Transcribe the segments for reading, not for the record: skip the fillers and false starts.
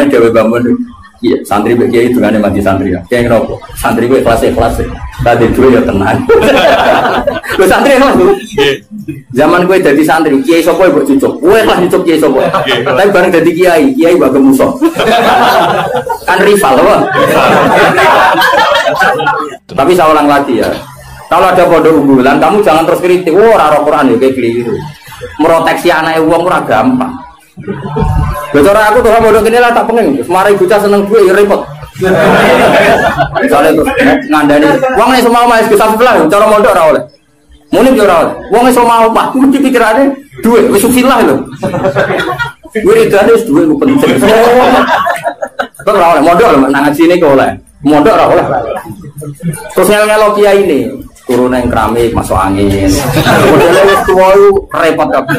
Mulane dhewe bangun iya, santri kiai dungane mati santri ya. Kiai ngropo? Santri kowe kelas. Tadi duwe ya tenang. Lho santri Mas. Zaman kowe dadi santri, kiai sapa mbok cucuk. Kowe lah cucuk kiai sapa. Tapi bareng dadi kiai mbok musuh. Kan rival apa? Tapi saya ulang lagi ya. Kalau ada pondok unggulan, kamu jangan terus kritik. Ora Quran ya kayak keliru. Meroteksi anake wong ora gampang. Bicara aku tuh pondok kene lah tak pengen. Semari bocah seneng duwe ya repot. Misalnya tuh ngandani wong nek semau mas bisa sebelah cara mondok ora oleh. Muni yo ora oleh. Wong iso mau Pak, mesti pikirane duwe wis sufilah lho. Wiridane wis duwe ku penting. Kok ora oleh mondok lho nang ngajine kok oleh. Mondok ora oleh. Terus ngelo kiai ini turun yang keramik masuk angin. Modelnya wis tuwa repot kabeh.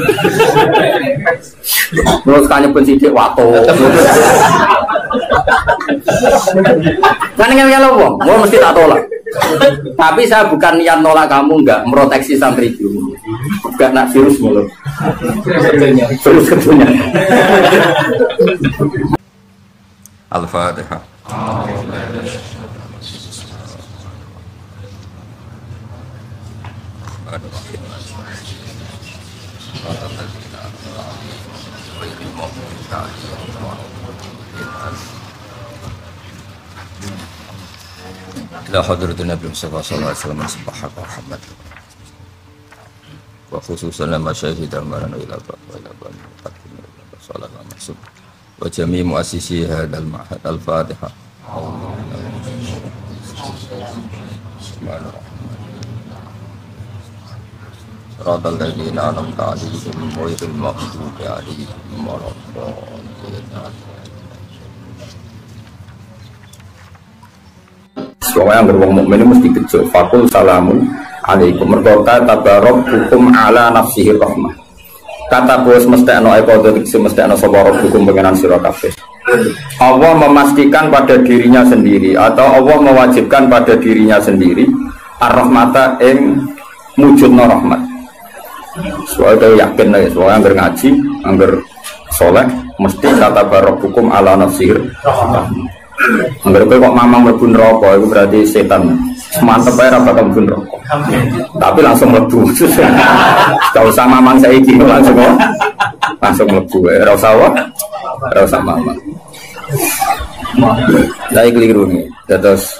Terus kanya pensidik wato. Kan ngelo wong, mesti tak tolak. Tapi saya bukan niat nolak kamu, enggak meroteksi santri dulu. Enggak nak virus mulu. Virus kedunya. Al-Fatihah. ila hadratin Nabi Mustafa sallallahu alaihi wasallam subhanahu wa Muhammad wa khususan masyayikh marana ila sallallahu alaihi wasallam wa jami' muassisi hadzal ma'had al-Fatihah. صراط الذين أنعمت عليهم غير المغضوب عليهم ولا الضالين. Pokoknya yang berwong mukmin mesti kecil. Fakul salamun alaikum. Mereka tabarok hukum ala nafsihi rahmah. Kata bos mesti ano ekodo mesti ano sabarok hukum pengenan sira kabeh. Allah memastikan pada dirinya sendiri atau Allah mewajibkan pada dirinya sendiri ar-rahmata ing mujudna rahmat. Soalnya yakin lah ya, soalnya anggar ngaji, anggar soleh, mesti kata barok hukum ala nafsir. Anggar kok mamang mlebu neraka, itu berarti setan. Mantep aja bakal mlebu neraka. Tapi langsung mlebu. Gak usah mamang saiki langsung mlebu. Ora usah apa? Ora usah mamang. Lah keliru nih. Terus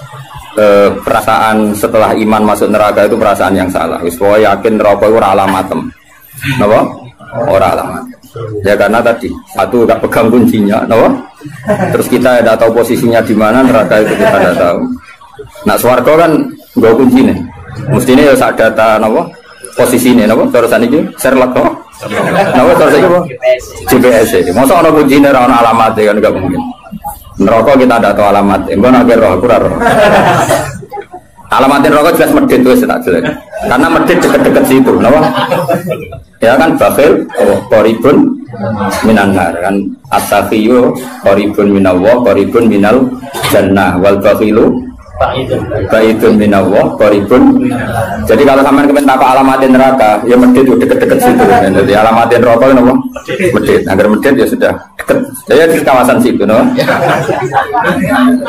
perasaan setelah iman masuk neraka itu perasaan yang salah. Wis pokoke yakin neraka itu ora alamatem. Napa? Ora alamat. Ya karena tadi satu gak pegang kuncinya, napa? Terus kita tidak tahu posisinya di mana, neraka itu kita tidak tahu. Nah, swarga kan nggo kuncine. Mestine ya sak data napa? Posisine napa? Terus saniki Sherlock napa? Napa terus iki apa? GPS. Mosok ana kuncine ora ana alamate kan enggak mungkin. Neraka kita tidak tahu alamat. Engko nek roh aku ora roh. Alamatin rokok jelas medit itu tak jelas. Karena medit deket-deket situ, kenapa? Ya kan bakhil, qoribun minanar kan as-safiyu qoribun minallah, qoribun minal jannah wal bakhilu baidun minallah, qoribun. Jadi kalau sampean kepen takok alamatin neraka, ya medit itu deket-deket situ. Jadi alamatin rokok kenapa? Medit. Agar medit ya sudah deket. Jadi di kawasan situ, kenapa?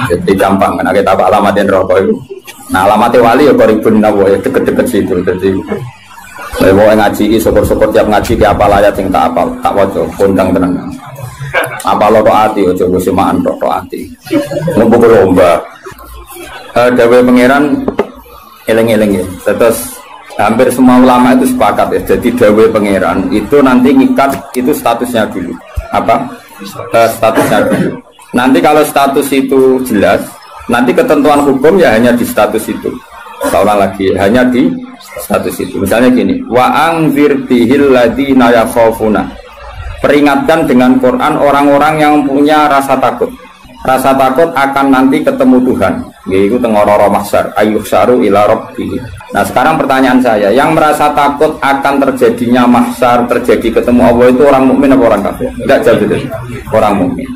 Jadi gampang kan kita takok alamatin rokok itu. Nah alamatnya wali ya koribun nawa ya deket-deket situ. Jadi mau ngaji ini syukur-syukur tiap ngaji ke apa layat yang tak apal tak wajah kondang tenang. Apa lo rohati coba semaan rohati. Ngumpul lomba. Dawe pangeran eleng-eleng ya. Terus hampir semua ulama itu sepakat ya. Jadi dawe pangeran itu nanti ngikat itu statusnya dulu. Apa? Statusnya dulu. Nanti kalau status itu jelas. Nanti ketentuan hukum ya hanya di status itu. Seorang lagi hanya di status itu. Misalnya gini, wa anzir bihil ladzina yakhafuna. Peringatkan dengan Quran orang-orang yang punya rasa takut. Rasa takut akan nanti ketemu Tuhan. Yaitu tengororo mahsyar, ayyuhsyaru ila rabbih. Nah, sekarang pertanyaan saya, yang merasa takut akan terjadinya mahsyar, terjadi ketemu Allah itu orang mukmin apa orang kafir? Enggak jawab itu. Orang mukmin.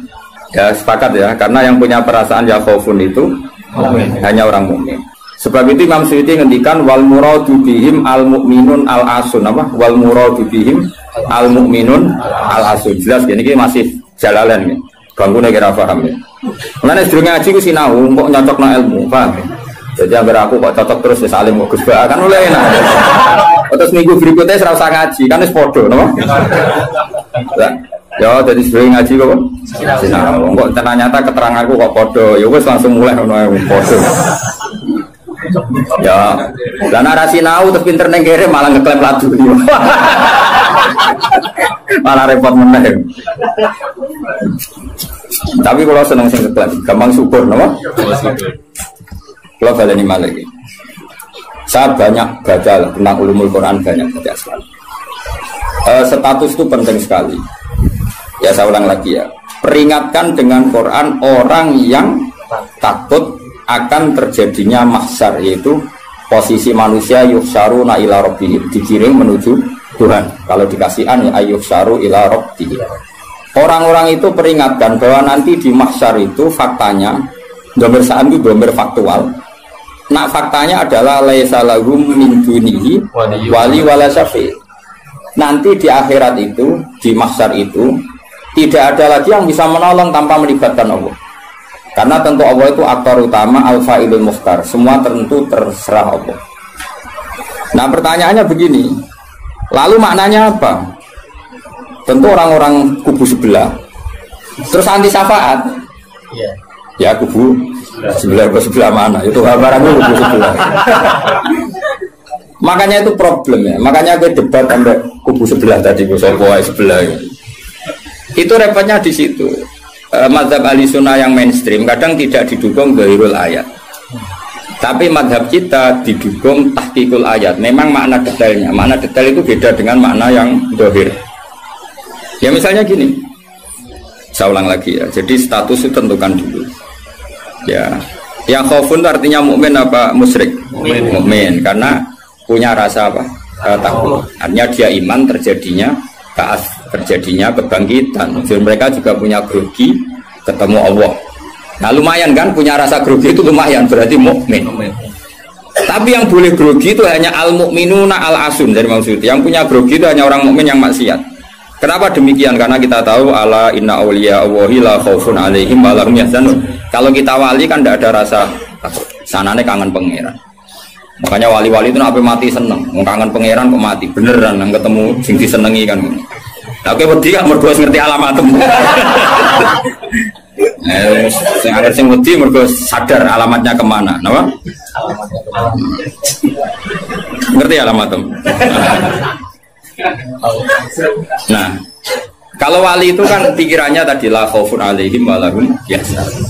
Ya sepakat ya, karena yang punya perasaan yakhafun itu hanya orang mukmin. Sebab itu Imam Suyuti ngendikan wal muradu bihim al mukminun al asun apa? Wal muradu bihim al mukminun al asun. Jelas ini masih Jalalain ya. Bangkune kira paham ya. Mulane sedurunge ngaji ku sinau kok nyocokno ilmu, paham ya? Jadi agar aku kok cocok terus wis alim kok Gus Ba kan oleh enak. Terus minggu berikutnya ora usah ngaji, kan wis padha, napa? Ya, jadi sering ngaji kok. Sinau. Kok ternyata keteranganku kok padha, ya wis langsung mulai ngono ae padha. Ya, lan ora sinau terus pinter ning kere malah ngeklaim ladu. Malah repot meneh. Tapi kalau seneng sing ngeklaim, gampang syukur, napa? Kalau baleni malih. Saya banyak baca tentang ulumul Quran, banyak baca sekali. Status itu penting sekali. Ya saya ulang lagi ya. Peringatkan dengan Quran orang yang takut akan terjadinya mahsyar, yaitu posisi manusia yuhsyaruna ila rabbihim, digiring menuju Tuhan. Kalau dikasih an ya yuhsyaru ila rabbihim. Orang-orang itu peringatkan bahwa nanti di mahsyar itu faktanya domir saan itu domir faktual. Nah faktanya adalah laisa lahum min dunihi wali wala syafi'. Nanti di akhirat itu, di mahsyar itu tidak ada lagi yang bisa menolong tanpa melibatkan Allah. Karena tentu Allah itu aktor utama, al-fa'ilul mukhtar. Semua tentu terserah Allah. Nah pertanyaannya begini, lalu maknanya apa? Tentu orang-orang kubu sebelah terus anti syafaat. Ya kubu sebelah mana? Itu gambarannya kubu sebelah. Makanya itu problem ya. Makanya gue debat sampai kubu sebelah tadi, gue sopoai sebelah. Itu repotnya di situ. Mazhab ahli sunnah yang mainstream kadang tidak didukung dhahirul ayat, tapi mazhab kita didukung tahqiqul ayat. Memang makna detailnya, makna detail itu beda dengan makna yang dhahir. Ya misalnya gini, saya ulang lagi ya. Jadi status itu tentukan dulu. Ya, yang khaufun artinya mukmin apa musyrik? Mukmin, karena punya rasa apa? Takut. Artinya dia iman terjadinya taat, terjadinya kebangkitan. Jadi mereka juga punya grogi ketemu Allah. Nah lumayan kan punya rasa grogi itu lumayan, berarti mukmin. Tapi yang boleh grogi itu hanya al-mukminuna al-asun dari maksud. Yang punya grogi itu hanya orang mukmin yang maksiat. Kenapa demikian? Karena kita tahu ala inna awliya Allahi la khaufun alaihim wa lahum yahzanun. Kalau kita wali kan tidak ada rasa takut. Sanane kangen pangeran. Makanya wali-wali itu sampai mati seneng, kangen pangeran kok mati beneran nang ketemu sing disenengi kan. Oke, wedi kan mergo ngerti alamatmu. Sing akhir sing wedi mergo sadar alamatnya kemana, napa? Ngerti alamatmu. Nah, kalau wali itu kan pikirannya tadi la khaufun alaihim wa lahum yahzanun.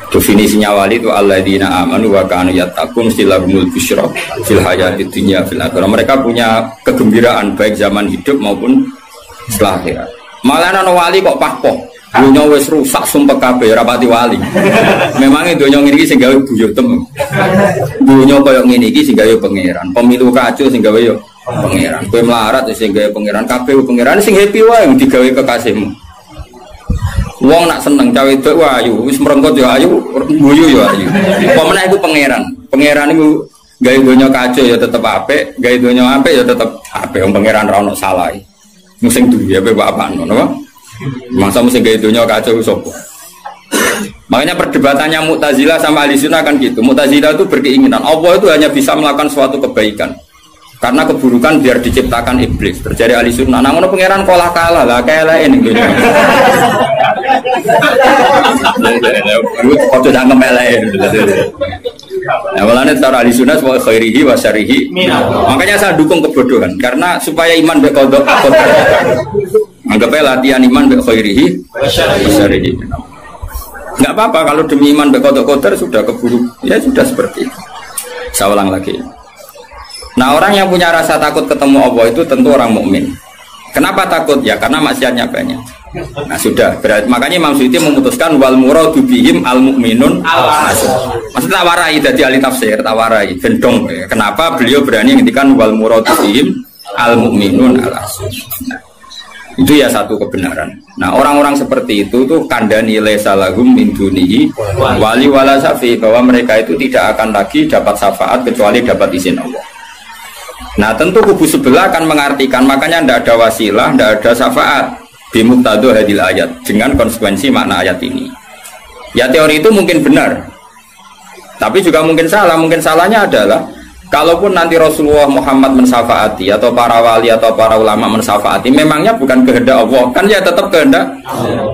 Definisinya wali itu alladzina amanu wa kanu yattaqun silahumul busyra fil hayatid dunya fil akhirah. Mereka punya kegembiraan baik zaman hidup maupun setelah akhirat. Malah ana wali kok pahpoh. Dunya wis rusak sumpek kabeh rapati wali. Memangnya dunya ngene iki sing gawe buyut tem. Dunya koyo ngene iki sing gawe pangeran. Pemilu kacau sing gawe yo pangeran. Kowe melarat sing gawe pangeran, kabeh pangeran sing happy wae digawe kekasihmu. Wong nak seneng cawe itu ayu, wis merengkot ya ayu, guyu ya ayu. Pemenang itu pangeran, pangeran itu gawe donya kacau ya tetep apik, gawe donya apik ya tetep apik. Wong pangeran ra ono salah. Sing duwe ya apa ngono. Masa mesti gawe donya kacau sapa? Makanya perdebatannya Mu'tazilah sama Ahlussunnah kan gitu. Mu'tazilah itu berkeinginan Allah itu hanya bisa melakukan suatu kebaikan. Karena keburukan biar diciptakan iblis. Terjadi Ahlussunnah. Nah, ngono pangeran kalah lah kayak ini dunia. Kau sudah ngemelai. Nah, malahnya cara Ahlussunnah sebagai khairihi wa syarihi. Makanya saya dukung kebodohan karena supaya iman berkodok. Anggapnya latihan iman khairihi wa syarihi. Enggak apa-apa kalau demi iman berkodok-kodok sudah keburuk. Ya sudah seperti itu. Saya ulang lagi. Nah orang yang punya rasa takut ketemu Allah itu tentu orang mukmin. Kenapa takut? Ya karena maksiatnya banyak. Nah sudah, berarti makanya Imam Suyuti memutuskan wal muradu bihim al mukminun al asun. Maksudnya tawarai dari ahli tafsir, tawarai gendong. Kenapa beliau berani ngendikan wal muradu bihim al mukminun al asun. Nah, itu ya satu kebenaran. Nah orang-orang seperti itu tuh kandani laisa lahum min dunihi wali wala syafi, bahwa mereka itu tidak akan lagi dapat syafaat kecuali dapat izin Allah. Nah tentu kubu sebelah akan mengartikan makanya tidak ada wasilah, tidak ada syafaat. bimuqtadha hadil ayat, dengan konsekuensi makna ayat ini. Ya teori itu mungkin benar, tapi juga mungkin salah. Mungkin salahnya adalah kalaupun nanti Rasulullah Muhammad mensafaati atau para wali atau para ulama mensafaati, memangnya bukan kehendak Allah, kan ya tetap kehendak Allah.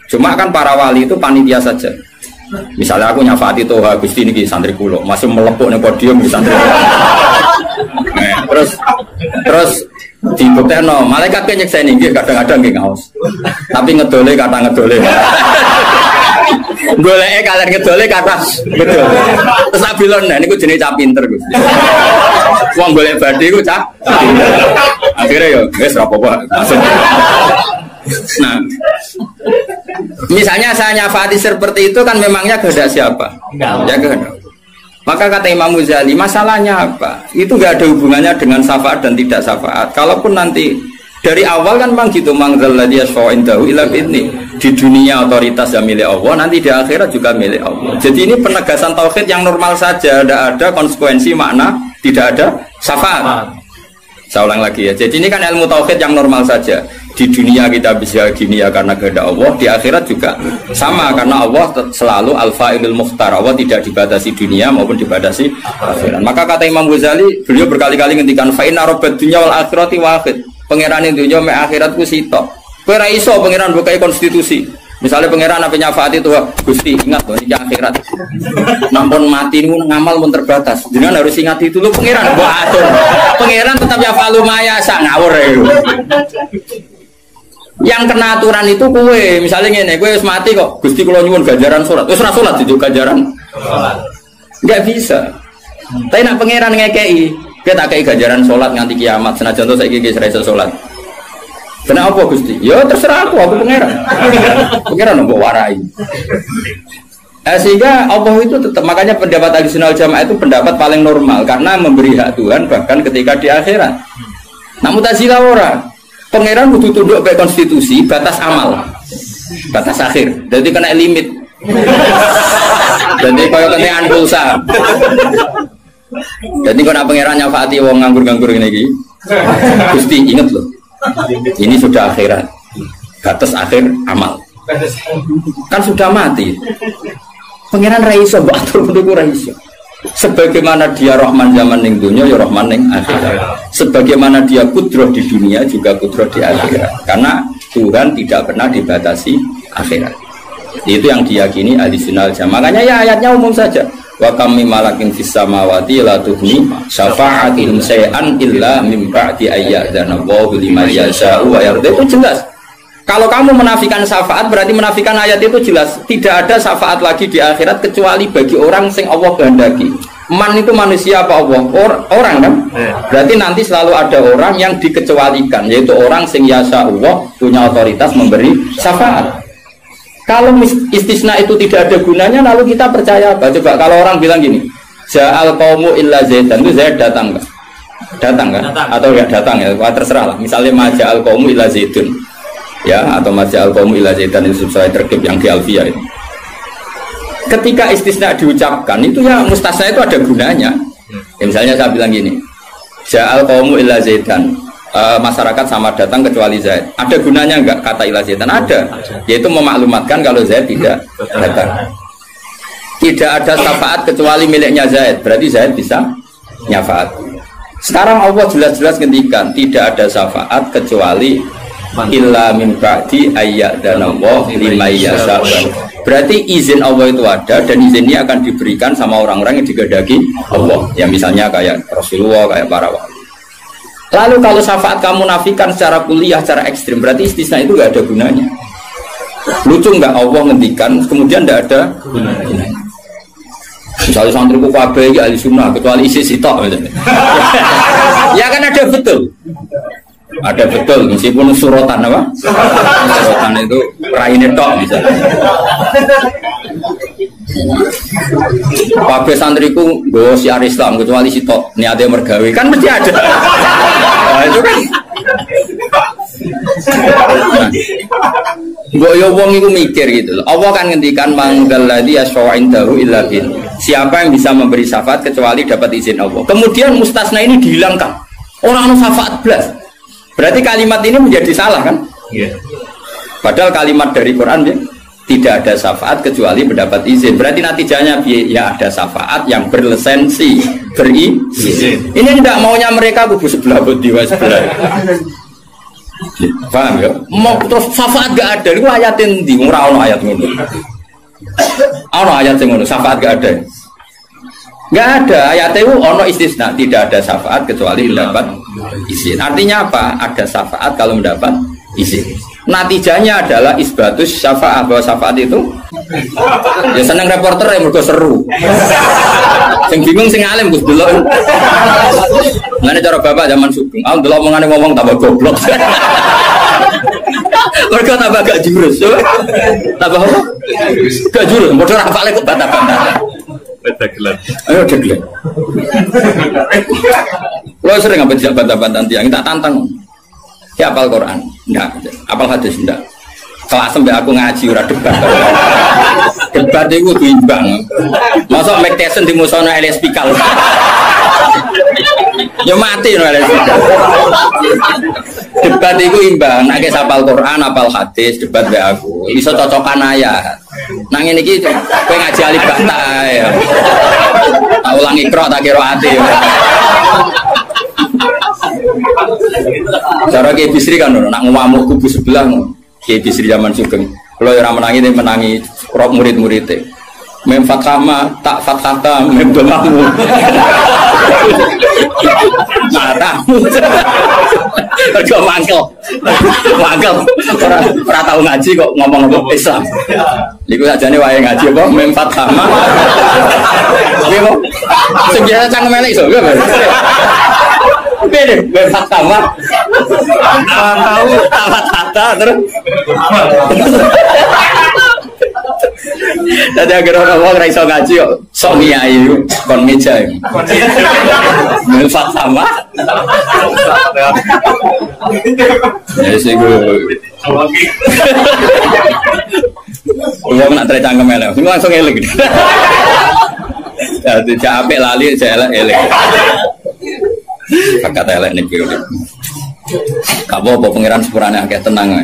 Cuma kan para wali itu panitia saja. Misalnya aku nyafaati Toha Gusti niki santri kula, masih melepuk ning podium di santri. Terus dibuktekno, malaikat ki nyekseni nggih kadang-kadang nggih ngaos. Tapi ngedole kata ngedole. Goleke kalian ngedole kata ngedole. Terus abilon niku jenenge cah pinter Gusti. Wong golek badhe iku cah pinter. Akhire yo wis ora apa-apa. Nah, misalnya saya nyafaati seperti itu kan memangnya kehendak siapa? Ya kehendak. Maka kata Imam Ghazali, masalahnya apa? Itu gak ada hubungannya dengan syafaat dan tidak syafaat. Kalaupun nanti dari awal kan memang gitu, mangzalladzi yashfa'u indahu illa bi'idznih. Di dunia otoritas yang milik Allah, nanti di akhirat juga milik Allah. Jadi ini penegasan tauhid yang normal saja, tidak ada konsekuensi makna, tidak ada syafaat. Saya ulang lagi ya. Jadi ini kan ilmu tauhid yang normal saja. Di dunia kita bisa gini ya karena kehendak Allah, di akhirat juga sama karena Allah selalu al-fa'ilul mukhtar. Allah tidak dibatasi dunia maupun dibatasi akhirat. Maka kata Imam Ghazali, beliau berkali-kali ngendikan fa inna rabbad dunya wal akhirati wahid. Pangeran dunya mek akhirat ku sitok. Kowe ra iso pangeran bukai konstitusi. Misalnya pangeran apa nyafaati itu Gusti ingat loh ini akhirat. Nampun mati niku ngamal pun terbatas. Jenengan harus ingat itu lho pangeran mbok atur. Pangeran tetap ya falu maya sak ngawur ya. Yang kena aturan itu kue, misalnya ngene, kue wis mati kok, Gusti kula nyuwun ganjaran salat. Wis ora salat itu ganjaran. Enggak bisa. Tapi nak pangeran ngekei, kita tak kei ganjaran salat nganti kiamat. Senajan to saiki wis ra iso salat. Kenapa Gusti? Ya terserah aku pangeran. Pangeran mbok warai. Sehingga Allah itu tetap, makanya pendapat Ahlussunnah wal Jamaah itu pendapat paling normal karena memberi hak Tuhan bahkan ketika di akhirat. Namun Mu'tazilah ora. Pangeran butuh tunduk ke konstitusi, batas amal, batas akhir. Jadi kena limit. Jadi kalau kena pulsa. Jadi kalau pangeran nyafaati wong nganggur-nganggur ini, Gusti ingat loh, ini sudah akhirat, batas akhir amal. Kan sudah mati. Pangeran raiso, batur pendukung raiso. Sebagaimana dia Rahman zaman ning dunia, ya Rahman ning akhirat. Sebagaimana dia kudroh di dunia, juga kudroh di akhirat. Karena Tuhan tidak pernah dibatasi akhirat. Itu yang diyakini Ahlussunnah wal Jamaah. Makanya ya ayatnya umum saja. Wa kam mim malakin fis samawati la tuhni syafa'atihim shay'an illa mim ba'di ayyadzana Allahu liman yasha'u wa yarda. Itu jelas. Kalau kamu menafikan syafaat berarti menafikan ayat itu jelas. Tidak ada syafaat lagi di akhirat kecuali bagi orang sing Allah kehendaki. Man itu manusia apa Allah? Orang kan? Berarti nanti selalu ada orang yang dikecualikan, yaitu orang sing yasa Allah punya otoritas memberi syafaat. Kalau istisna itu tidak ada gunanya, lalu kita percaya apa? Coba kalau orang bilang gini, ja'al qaumu illa zaidan, itu Zaid datang nggak? Datang kan? Atau ya datang ya? Wah, terserah lah. Misalnya maja'al qaumu illa zaidun. Ya, atau maja'al qaumu ila zaidan itu sesuai terkib yang di Alfiyah itu. Ketika istisna diucapkan itu ya mustasna itu ada gunanya. Ya, misalnya saya bilang gini, ja'al qaumu ila zaidan, masyarakat sama datang kecuali Zaid. Ada gunanya enggak kata ila zaidan? Ada. Yaitu memaklumatkan kalau Zaid tidak datang. Tidak ada syafaat kecuali miliknya Zaid. Berarti Zaid bisa nyafaat. Sekarang Allah jelas-jelas ngendikan tidak ada syafaat kecuali illa min ba'di ayyadzanallahu liman yasha. Berarti izin Allah itu ada dan izinnya akan diberikan sama orang-orang yang digedaki Allah. Ya misalnya kayak Rasulullah, kayak para wali. Lalu kalau syafaat kamu nafikan secara kuliah, secara ekstrim, berarti istisna itu gak ada gunanya. Lucu nggak Allah ngendikan kemudian tidak ada gunanya. Misalnya santriku kabeh ya ahli sunnah kecuali isi sitok. Ya kan ada betul. Ada betul, meskipun surotan apa? Surotan itu raine tok misalnya. Kabeh santriku nggawa syiar Islam kecuali sitok niate mergawe. Kan mesti ada. Nah, itu kan. Mbok yo wong iku mikir gitu loh. Allah kan ngendikan manggalladzi yashfa'indahu illa bin. Siapa yang bisa memberi syafaat kecuali dapat izin Allah. Kemudian mustasna ini dihilangkan. Orang anu syafaat blas. Berarti kalimat ini menjadi salah kan? Iya. Padahal kalimat dari Quran ya, tidak ada syafaat kecuali mendapat izin. Berarti natijanya ya ada syafaat yang berlisensi, berizin. Ini tidak maunya mereka kubu sebelah bodi sebelah. Paham ya? Mau terus syafaat gak ada, itu ayatin di ora ono ayat ngono. Ono ayat sing ngono, syafaat gak ada. Gak ada, ayat itu ono istisna, tidak ada syafaat kecuali mendapat izin. Artinya apa? Ada syafaat kalau mendapat izin. Natijanya adalah isbatus syafaat, bahwa syafaat itu ya seneng reporter yang mergo seru. Sing bingung sing alim Gus delok. Ngene cara bapak zaman Sugeng, aku delok omongane ngomong tambah goblok. Mergo tambah gak jurus. Tambah apa? Gak jurus, padha ora hafale kok bantah-bantah. Dagelan. Ayo dagelan. Lo sering apa tidak bantah-bantah tiang, tak tantang. Ya apal Quran, enggak. Apal hadis enggak. Kelas sampai aku ngaji ora debat. Debat itu imbang. Masa Mike Tyson di musono LS Pikal. Ya mati no LS Pikal. Debat itu imbang. Nek apal Quran, apal hadis, debat be aku. Iso cocokan ayat. Nang ngene iki kowe ngaji alif ba ta ya. Tak ulangi ikra tak kira ati. Cara Kiai Bisri kan nak ngamuk kubu sebelah Kiai Bisri zaman Sugeng. Kalau orang menangi rok murid-muridnya. Mem fathama tak fathata mem domamu. Matamu. Kau mangkel. Ora tahu ngaji kok ngomong Islam. Niku sajane wae ngaji apa mem fathama. Piye kok? Sing biasa cangkem elek iso. Beda, bebas sama. Tahu, tata terus. Tadi agar orang raiso ngaji kok, sok nyai, kon meja. Bebas sama. Ya sih gue. Gue nak tercangkem elek, langsung elek. Jadi capek lali, saya elek. Kakak elek nih periode. Kamu apa pangeran sepurane akeh tenang ya.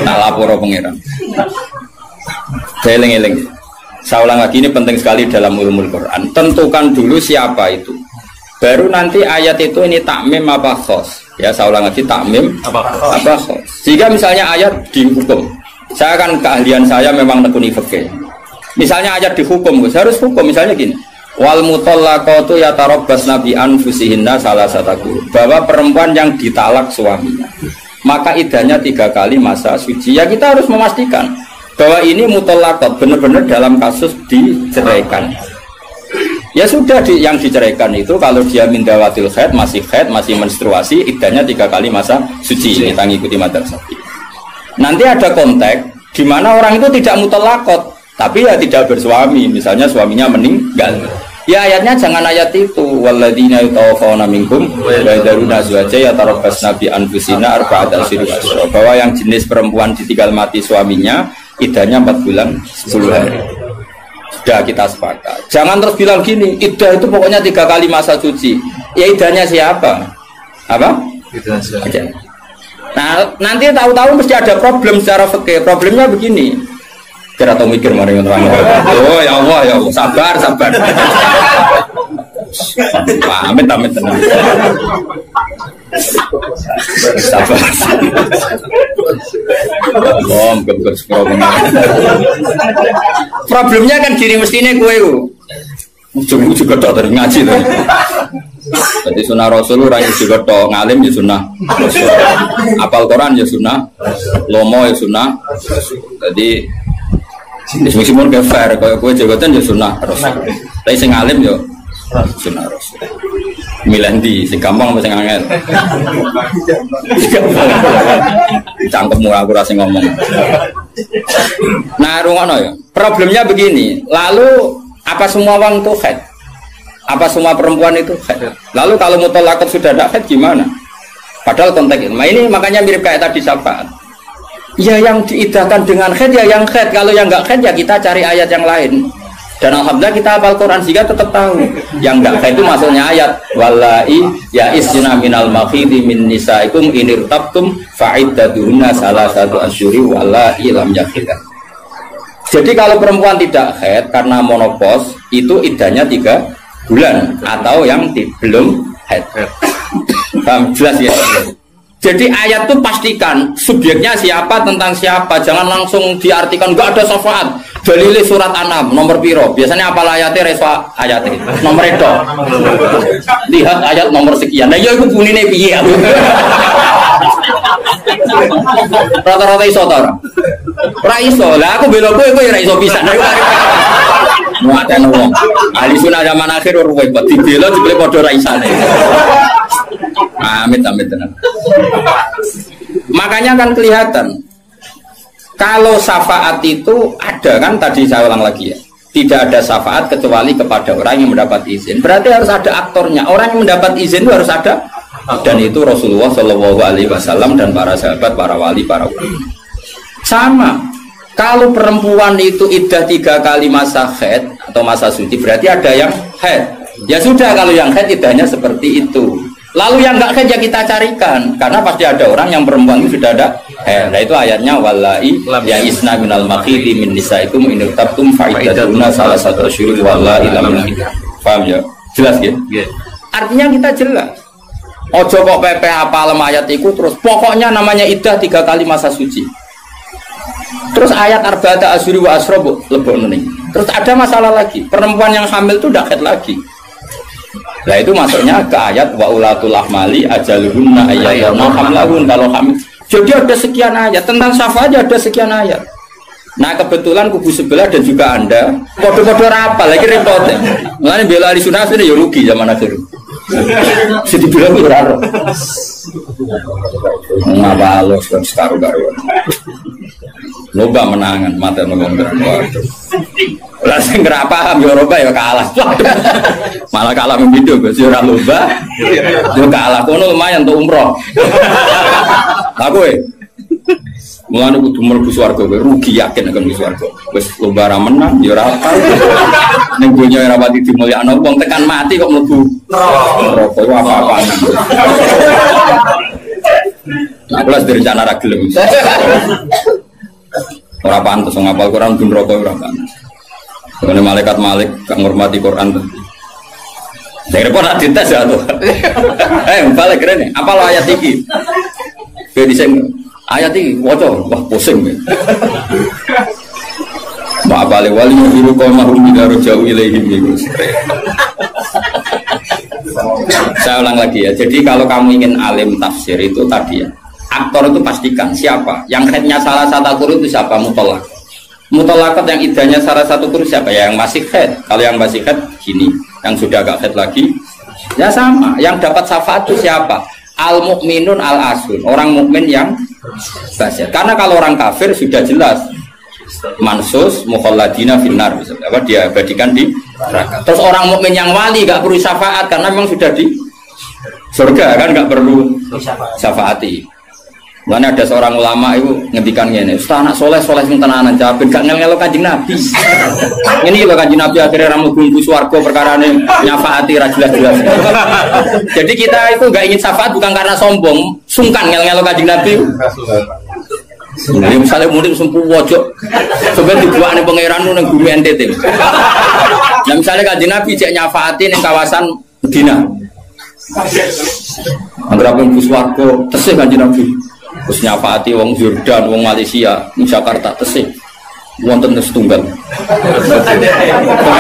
Tak lapor pangeran. Eling-eling. Saya ulang lagi, ini penting sekali dalam ulumul Quran. Tentukan dulu siapa itu. Baru nanti ayat itu ini takmim apa khos. Ya saya ulang lagi, takmim apa khos. Jika misalnya ayat dihukum, saya kan keahlian saya memang nekuni fikih. Misalnya ayat dihukum, harus hukum misalnya gini. Wal mutallaqatu yatarabbasna bi anfusihinna salasataku, bahwa perempuan yang ditalak suaminya maka idahnya 3 kali masa suci. Ya kita harus memastikan bahwa ini mutallaqat benar-benar dalam kasus diceraikan. Ya sudah yang diceraikan itu kalau dia mindawatil haid, masih menstruasi, idahnya 3 kali masa suci. Kita ngikuti madzhab Syafi'i. Nanti ada konteks di mana orang itu tidak mutallaqat tapi ya tidak bersuami, misalnya suaminya meninggal. Ya ayatnya jangan ayat itu. Walladzina yatawaffawna minkum wa yadharuna azwaja yatarabbasna bi anfusina arba'ata asyhur. Bahwa yang jenis perempuan ditinggal mati suaminya, idahnya 4 bulan 10 hari. Sudah kita sepakat. Jangan terus bilang gini, idah itu pokoknya 3 kali masa suci. Ya idahnya siapa? Apa? Idah siapa? Nah, nanti tahu-tahu mesti ada problem secara fikih. Problemnya begini. Kira atau mikir mari orang. Oh ya Allah, sabar. Amit tenang. Sabar. Problemnya kan diri mestinya kue. Ujung juga tok dari ngaji tuh. Jadi sunnah Rasul orang juga tok ngalim ya sunnah. Apal Quran ya sunnah. Lomo ya sunnah. Jadi meskipun gak fair, kalau kue jabatan ya sunnah Rasul. Tapi sing alim ya sunnah Rasul. Milih di, sing gampang apa sing angel? Cangkemmu aku rasa ngomong. Nah, rungono ya. Problemnya begini. Lalu apa semua orang itu haid? Apa semua perempuan itu haid? Lalu kalau mutallaqat sudah tidak haid gimana? Padahal konteks itu. Nah, ini makanya mirip kayak tadi syafaat. Ya yang diidahkan dengan haid ya yang haid. Kalau yang enggak haid ya kita cari ayat yang lain. Dan alhamdulillah kita hafal Quran sehingga tetap tahu. Yang enggak kayak itu maksudnya ayat wallahi ya isna minal makhidi min nisaikum inirtabtum fa'iddatuhunna salasatu asyuri wallahi lam yakhidha. Jadi kalau perempuan tidak haid karena menopause itu iddahnya 3 bulan atau yang belum haid. Paham jelas ya? Jadi ayat itu pastikan subjeknya siapa tentang siapa, jangan langsung diartikan enggak ada syafaat. Dalile surat An'am nomor piro? Biasanya apa ayatnya reswa ayatnya nomor itu. Lihat ayat nomor sekian. Nah ya iku bunine piye? Rata-rata iso ta ora? Ora iso. Lah aku bela kowe ya ora iso pisan. Muatan wong. Ahli sunah zaman akhir ruwet kok dibela jebule padha ra isane. Amit tenan. Makanya kan kelihatan kalau syafaat itu ada kan tadi saya ulang lagi ya. Tidak ada syafaat kecuali kepada orang yang mendapat izin. Berarti harus ada aktornya. Orang yang mendapat izin itu harus ada. Dan itu Rasulullah Shallallahu Alaihi Wasallam dan para sahabat, para wali, para ulama. Sama. Kalau perempuan itu iddah 3 kali masa haid atau masa suci, berarti ada yang haid. Ya sudah, kalau yang haid iddahnya seperti itu. Lalu yang enggak haid ya kita carikan, karena pasti ada orang yang perempuan itu sudah ada haid. Nah itu ayatnya wallahi ya isna minal makhidi min nisaikum in irtabtum fa'iddatuna salasatu asyhur wallahi lam yakhidha. Paham ya? Jelas ya? Artinya kita jelas. Ojo kok pepe hafal ayat itu terus pokoknya namanya iddah 3 kali masa suci. Terus ayat arba'ata asyhur wa asra lebokno ning. Terus ada masalah lagi, perempuan yang hamil itu ndak haid lagi. Nah itu masuknya ke ayat wa ulatul ahmali ajaluhunna ayyadna hamlahun kalau hamil. Jadi ada sekian ayat tentang syafaat ada sekian ayat. Nah kebetulan kubu sebelah dan juga Anda kode-kode rapal lagi repot. Mulane bela ahli sunnah ini ya rugi zaman akhir. Jadi bilang ora. Ngapa lo sekarang loba menangan mata ngomong. Lah sing ora paham ya Eropa ya kalah. Malah kalah membidu Gus ora lomba. Yo kalah kono lumayan untuk umroh. Aku mulane kudu mlebu swarga kowe rugi yakin akan mlebu swarga. Wis lomba ra menang ya ora apa. Ning donya ora pati dimulyakno wong tekan mati kok mlebu neraka iku apa-apaan. Aku las direncana ra gelem. Ora pantes ngapal Quran ben neraka ora pantes. Karena malaikat Malik gak menghormati Quran tuh. Saya repot nak dites ya tuh. Balik keren nih. Apa lo ayat ini? Berdiseng ayat ini, wajah, wah pusing. Mak balik wali biru kau mahrum bidaru jauh ilaihim. Saya ulang lagi ya. Jadi kalau kamu ingin alim tafsir itu tadi ya. Aktor itu pastikan siapa. Yang headnya salah satu Quran itu siapa mutolak. Mutolakat yang idahnya salah satu kurus siapa ya? Yang masih haid. Kalau yang masih haid gini, yang sudah agak haid lagi ya sama. Yang dapat syafaat itu siapa? Al mukminun al asun, orang mukmin yang basyar. Karena kalau orang kafir sudah jelas mansus mukhalladina finnar, apa dia abadikan di neraka. Terus orang mukmin yang wali gak perlu syafaat karena memang sudah di surga kan, gak perlu syafaati. Mana ada seorang ulama itu ngendikan ngene, "Ustaz anak soleh sing tenanan jawabin gak ngel-ngelo Kanjeng Nabi." Ini lho Kanjeng Nabi akhirnya ra mlebu swarga perkarane nyafaati ra jelas-jelas. Jadi kita itu enggak ingin syafaat bukan karena sombong, sungkan ngel-ngelo Kanjeng Nabi. Ini misalnya murid sempu wojok sebenarnya dibuatnya pangeran nang bumi NTT. Nah misalnya Kanjeng Nabi cek nyafaati ning kawasan Medina. Anggere pun swarga tesih Kanjeng Nabi. Terus nyafaati wong Jordan, wong Malaysia, wong Jakarta tesih wonten setunggal.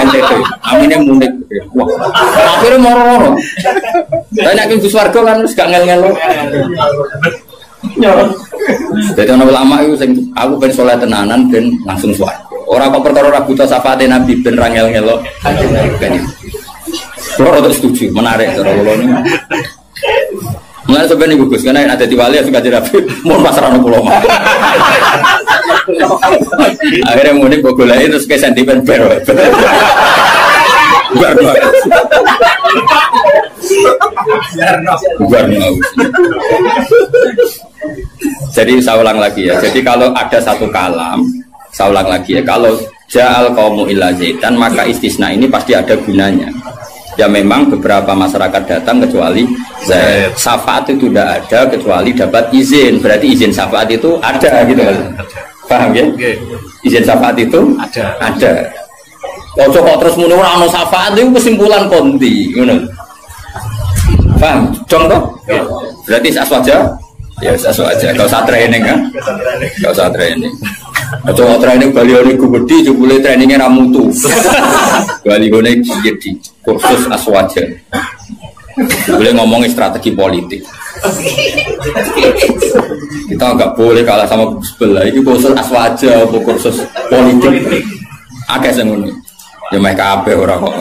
NTT. Amine munik. Wah. Akhire moro-moro. Lah nek ke swarga kan wis gak ngel-ngelo. Jadi ana ulama iku sing aku ben saleh tenanan ben langsung swarga. Ora kok perkara ora buta syafaate Nabi ben ra ngel-ngelo. Kalau untuk setuju, menarik cara kula niku. Mulai sebenarnya gugus, karena ada di wali suka jadi mau pasaran pulau mah. Akhirnya mudik bogolai terus ke sentimen baru. Jadi saya ulang lagi ya. Jadi kalau ada satu kalam, saya ulang lagi ya. Kalau ja'al qaumu illa zaitan, maka istisna ini pasti ada gunanya. Ya memang beberapa masyarakat datang kecuali Zaid. Syafaat itu tidak ada kecuali dapat izin. Berarti izin syafaat itu ada gitu kan. Paham ya? Izin syafaat itu ada. Ojo kok terus muni ora ono syafaat itu kesimpulan konti, ngono. Paham? Contoh? Berarti aswaja? Ya aswaja. Enggak usah training kan? Enggak usah training. Ojo training balione gede jebule trainingnya ra mutu. Balione jadi kursus aswaja. Boleh ngomongin strategi politik. Kita nggak boleh kalah sama sebelah. Ini kursus aswaja atau kursus politik. Agak sengun. Ya mereka apa orang kok.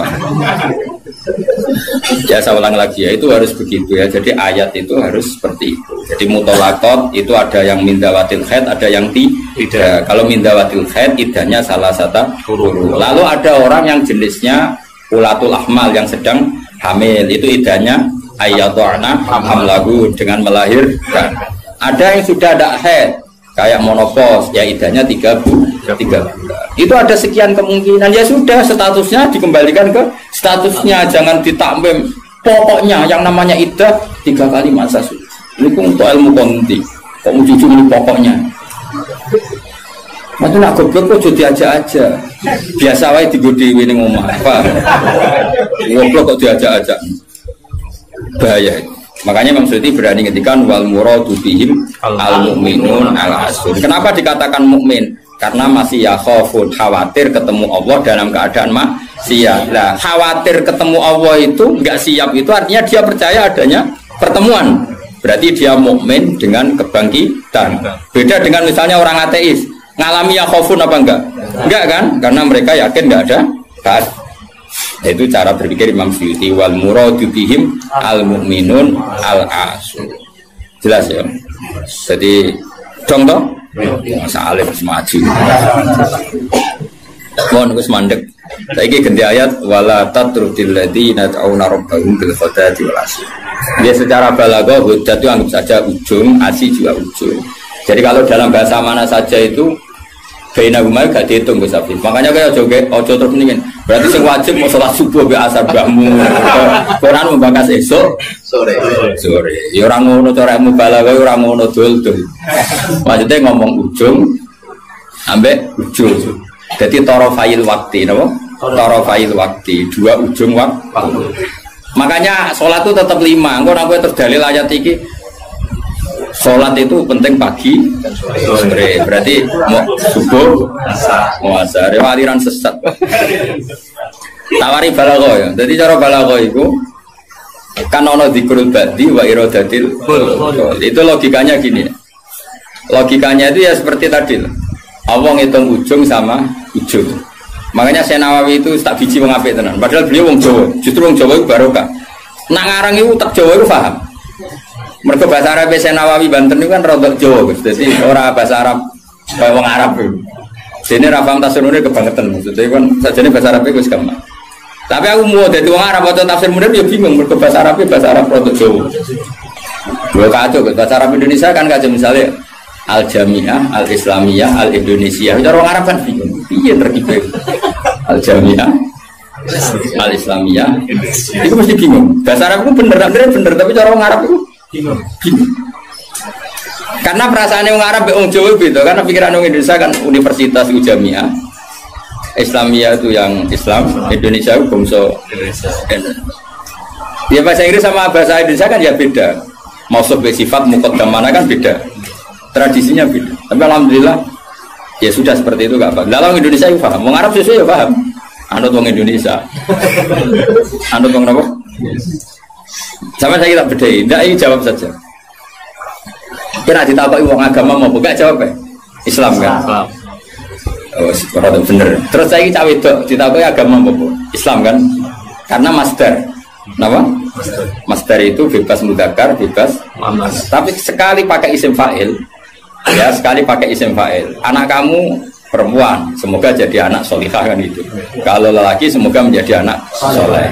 Ya saya ulang lagi ya, itu harus begitu ya. Jadi ayat itu harus seperti itu. Jadi mutolakot itu ada yang mindawatil khaid, ada yang tidak. Kalau mindawatil khaid idahnya salah satu huruf. Lalu ada orang yang jenisnya ulatul ahmal yang sedang hamil, itu idahnya ayyadhana hamlahu dengan melahirkan. Ada yang sudah ada haid kayak monopos, ya idahnya 3 bulan. Itu ada sekian kemungkinan, ya sudah statusnya dikembalikan ke statusnya, jangan ditakmim. Pokoknya yang namanya idah 3 kali masa suci. Ini untuk ilmu konti. Kok mau jujur ini pokoknya. Mati nak goblok kok jadi aja. Biasa wae digodhi ning omah. Apa? Goblok kok diajak-ajak. Bahaya. Makanya Imam Suyuti berani ngendikan wal muradu bihim al mukminun al asun. Kenapa dikatakan mukmin? Karena masih ya khafun, khawatir ketemu Allah dalam keadaan maksiat. Nah, khawatir ketemu Allah itu enggak siap, itu artinya dia percaya adanya pertemuan. Berarti dia mukmin dengan kebangkitan. Beda dengan misalnya orang ateis, ngalami ya khafun apa enggak? Enggak kan? Karena mereka yakin enggak ada ba'ats. Itu cara berpikir Imam Suyuti, wal muradu bihim al mukminun al asun. Jelas ya. Jadi contoh masa alif semaju. Mohon Gus mandek. Saiki ganti ayat wala tatrudil ladzina ta'una rabbahum bil ghadati wal asyi. Dia secara balaghah hujjah itu anggap saja ujung, asyi juga ujung. Jadi kalau dalam bahasa mana saja itu baina gumai gak dihitung Gus Afif. Makanya kayak ojo terus mendingin. Berarti sing wajib mau sholat subuh be asar mbahmu. Quran membangkas esok sore. Ya ora ngono cara mubalagha ora ngono dul-dul. Maksudnya ngomong ujung ambek ujung. Jadi tarafail waktu napa? Tarafail waktu, 2 ujung waktu. Makanya sholat itu tetap 5. Engko nek terus dalil ayat iki sholat itu penting pagi dan sore. Berarti mau subuh, mau asar, aliran sesat. Tawari balaghah ya. Jadi cara balaghah itu kan ono dzikrul badi wa iradatil. Itu logikanya gini. Logikanya itu ya seperti tadi. Allah ngitung ujung sama ujung. Makanya Syekh Nawawi itu tak biji wong apik tenan. Padahal beliau wong Jawa. Justru wong Jawa itu barokah. Nak ngarang itu tak Jawa itu paham. Mereka bahasa Arab Syekh Nawawi Banten itu kan rodok Jawa, jadi orang bahasa Arab kayak wong Arab itu. Sini rafam tafsir munir kebangetan, maksudnya kan sajane bahasa Arab itu gampang. Tapi aku mau jadi wong Arab atau tafsir munir ya bingung, mereka bahasa Arab rodok Jawa. Dua kacau, bahasa Arab Indonesia kan kacau misalnya Al Jamiah, Al Islamiyah, Al Indonesia. Cara orang Arab kan bingung, iya terkibir. Al Jamiah, Al Islamiyah, itu mesti bingung. Bahasa Arab itu bener, tapi cara orang Arab itu bingung. Karena perasaan orang Arab orang Jawa gitu, karena pikiran orang Indonesia kan universitas Jamiah, Islamiyah itu yang Islam, Indonesia itu bangsa Indonesia. Ya bahasa Inggris sama bahasa Indonesia kan ya beda. Maksud sifat muqaddamana kan beda. Tradisinya beda. Tapi alhamdulillah ya sudah seperti itu gak apa. Dalam Indonesia itu paham. Orang Arab sesuai ya paham. Anut orang Indonesia. Anut orang apa? Sama saya tak beda. Tidak, ini jawab saja. Kira ditapai orang agama mau buka jawab ya? Islam kan? Oh, bener. Terus saya cawe itu ditapai agama mau Islam kan? Karena masdar. Kenapa? Masdar itu bebas mudzakkar, bebas muannas. Tapi sekali pakai isim fa'il, ya sekali pakai isim fa'il. Anak kamu perempuan, semoga jadi anak solihah kan itu. Kalau lelaki semoga menjadi anak soleh.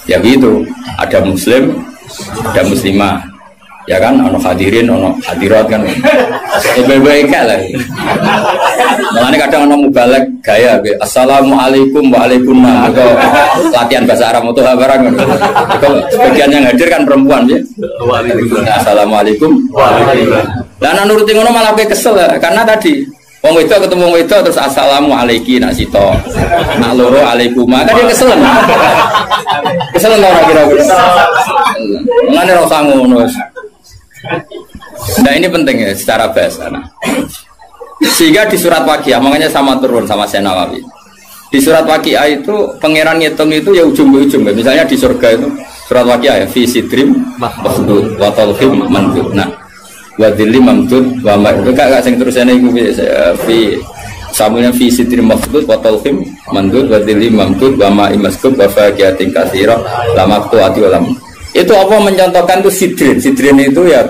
Ya gitu. Ada muslim, ada muslimah. Ya kan, ono hadirin, ono hadirat kan. Baik-baik lah. Makanya kadang orang mubalek gaya, assalamualaikum waalaikumsalam. Itu latihan bahasa Arab itu barang. Sebagian yang hadir kan perempuan ya. Assalamualaikum waalaikumsalam. Dan nuruti ngono malah kesel karena tadi wong wedok ketemu wong wedok terus assalamualaikum nak sito. Nak loro alaikuma kan dia kesel. Kesel ora kira-kira. Ngene ora usah ngono. Nah ini penting ya secara bahasa. Sehingga di surat Waqiah, makanya sama turun sama Senawawi. Di surat Waqiah itu pangeran ngitung itu ya ujung ke ujung. Misalnya di surga itu surat Waqiah ya fi sidrim mahdud wa talhim mandud. Nah, wa dhilli mamdud wa ma itu gak sing terusane iku fi samune fi sidrim mahdud wa talhim mandud wa dhilli mamdud wa ma imaskub wa faqiatin katsira lamaqtu ati ulam. Itu apa mencontohkan itu sidrin. Sidrin itu ya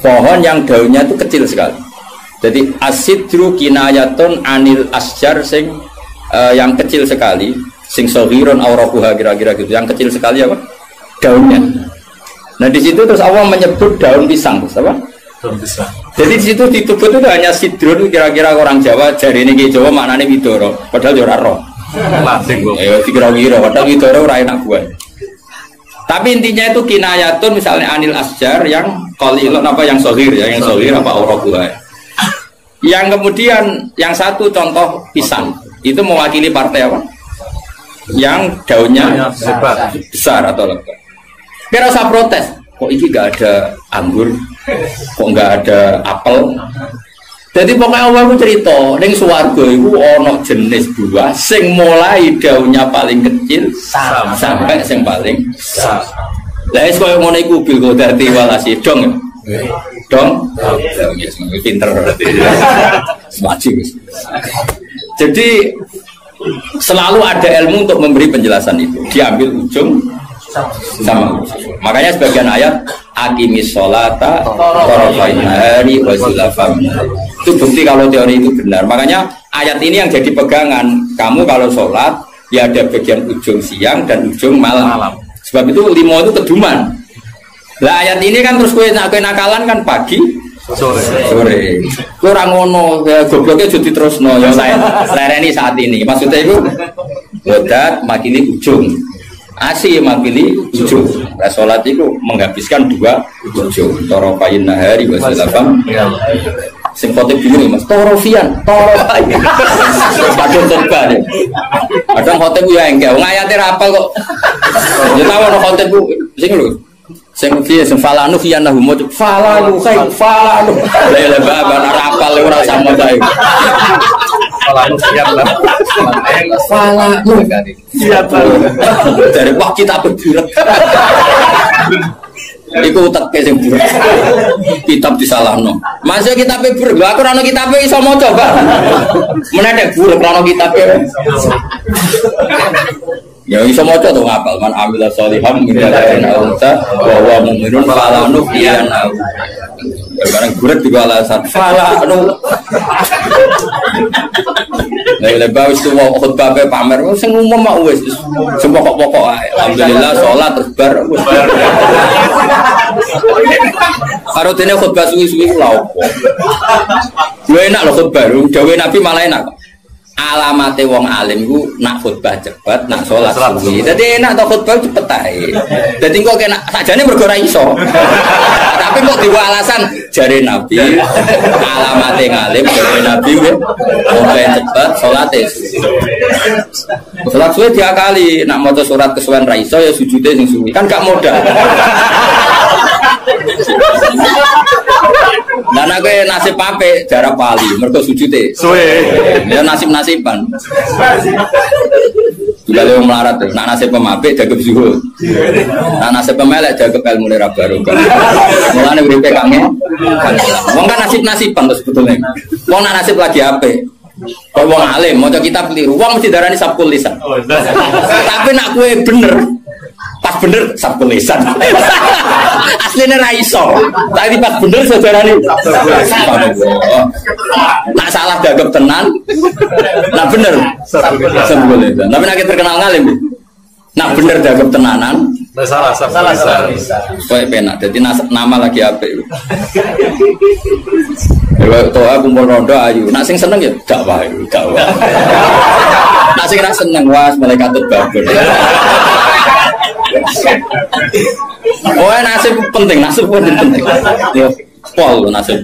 pohon yang daunnya itu kecil sekali. Jadi asidru kinayatun anil asjar sing yang kecil sekali, sing sohiron aurakuha kira-kira gitu, yang kecil sekali apa? Daunnya. Nah di situ terus Allah menyebut daun pisang, terus apa? Daun pisang. Jadi di situ disebut itu hanya sidrun, kira-kira orang Jawa jari ini Jawa maknanya widoro, padahal ora roh. Ayo dikira-kira, padahal widoro ora enak gue. Tapi intinya itu kinayatun misalnya anil asjar yang qalilun apa yang sohir ya, yang sohir apa aurakuha. Yang kemudian yang satu contoh pisang itu mewakili partai apa? Yang daunnya besar atau lebar. Kira usah protes. Kok ini gak ada anggur? Kok gak ada apel? Jadi pokoknya Allah itu cerita, ning swarga itu ono jenis buah sing mulai daunnya paling kecil sampai sing paling besar. Lah wis koyo ngono iku bil kodati walasi dong. Dong, pinter berarti. Semacam. Jadi selalu ada ilmu untuk memberi penjelasan itu. Diambil ujung sama. Makanya sebagian ayat aqimis sholata tarafain nahari wa zulafam. Itu bukti kalau teori itu benar. Makanya ayat ini yang jadi pegangan. Kamu kalau sholat ya ada bagian ujung siang dan ujung malam. Sebab itu limo itu keduman. Lah ayat ini kan terus kowe nakalan kan pagi sore. Kowe ora ngono, gobloke aja diterusno ya lereni saat ini. Maksudnya itu bodat makili ujung. Asih makili ujung. Lah salat itu menghabiskan dua ujung. Tarafain nahari wa salafam. Sing foto bingung Mas. Torofian. Padahal khotbah. Kadang khotbah ya enggak. Wong ayate ra apal kok. Ya tahu ono khotbah sing lho. Sing piye sing falanu fiyan lahu mo falanu kai falanu lele baban rapal ora sama bae falanu fiyan lahu falanu siapa dari wah kita berburak iku teke sing burak kitab disalahno masih kitab burak lho aku ora ono kitab iso maca Pak menedek burak ora ono kitab ya iso maca to ngapal man amila sholihan min dzakarin aw unsa wa huwa mu'minun fala nuhyiyannahu. Barang guret juga alasan fala nu. Nek lebah wis tuwa khutbah pe pamer sing umum mak wis sing pokok-pokok ae. Alhamdulillah salat terus bar wis bar. Karo dene khutbah suwi-suwi lha opo. Yo enak lho khutbah, dawuh Nabi malah enak. Alamate wong alim ku nak khutbah cepet, nak sholat suwi. Dadi enak to khutbah cepet ae. Dadi kok kena sakjane mergo ora iso. Tapi kok diwa alasan jare Nabi alamate ngalim jare Nabi oleh cepet salate. Salat suwi diakali, nak maca surat kesuwen ra iso ya sujude sing suwi. Kan gak modal. Lah nek nasib apik jarak pali mergo sujute suwe. Ya nasib-nasiban. Juga lewat melarat tuh. Nak nasib pemapik jaga zuhud. Nak nasib pemelek jaga ilmu ra barokah. Mulane uripe kangen. Wong kan nasib-nasiban to sebetulnya. Wong nak nasib lagi apik. Kok wong alim maca kitab keliru. Wong mesti darani sabkul lisan. Tapi nak kowe bener pas bener sabkul lisan. Aslinya ra iso. Tapi pas bener saudarane. Nak salah gagap tenan. Nak bener sabkul lisan. Tapi nek terkenal ngalim. Nak bener dianggap tenanan. Salah. Kowe penak. Dadi nama lagi apik. Toa kumpul rondo ayu. Nak sing seneng ya dakwah. Nak sing ra seneng was malaikat babon. Oh, nasib penting. Ya, pol nasib.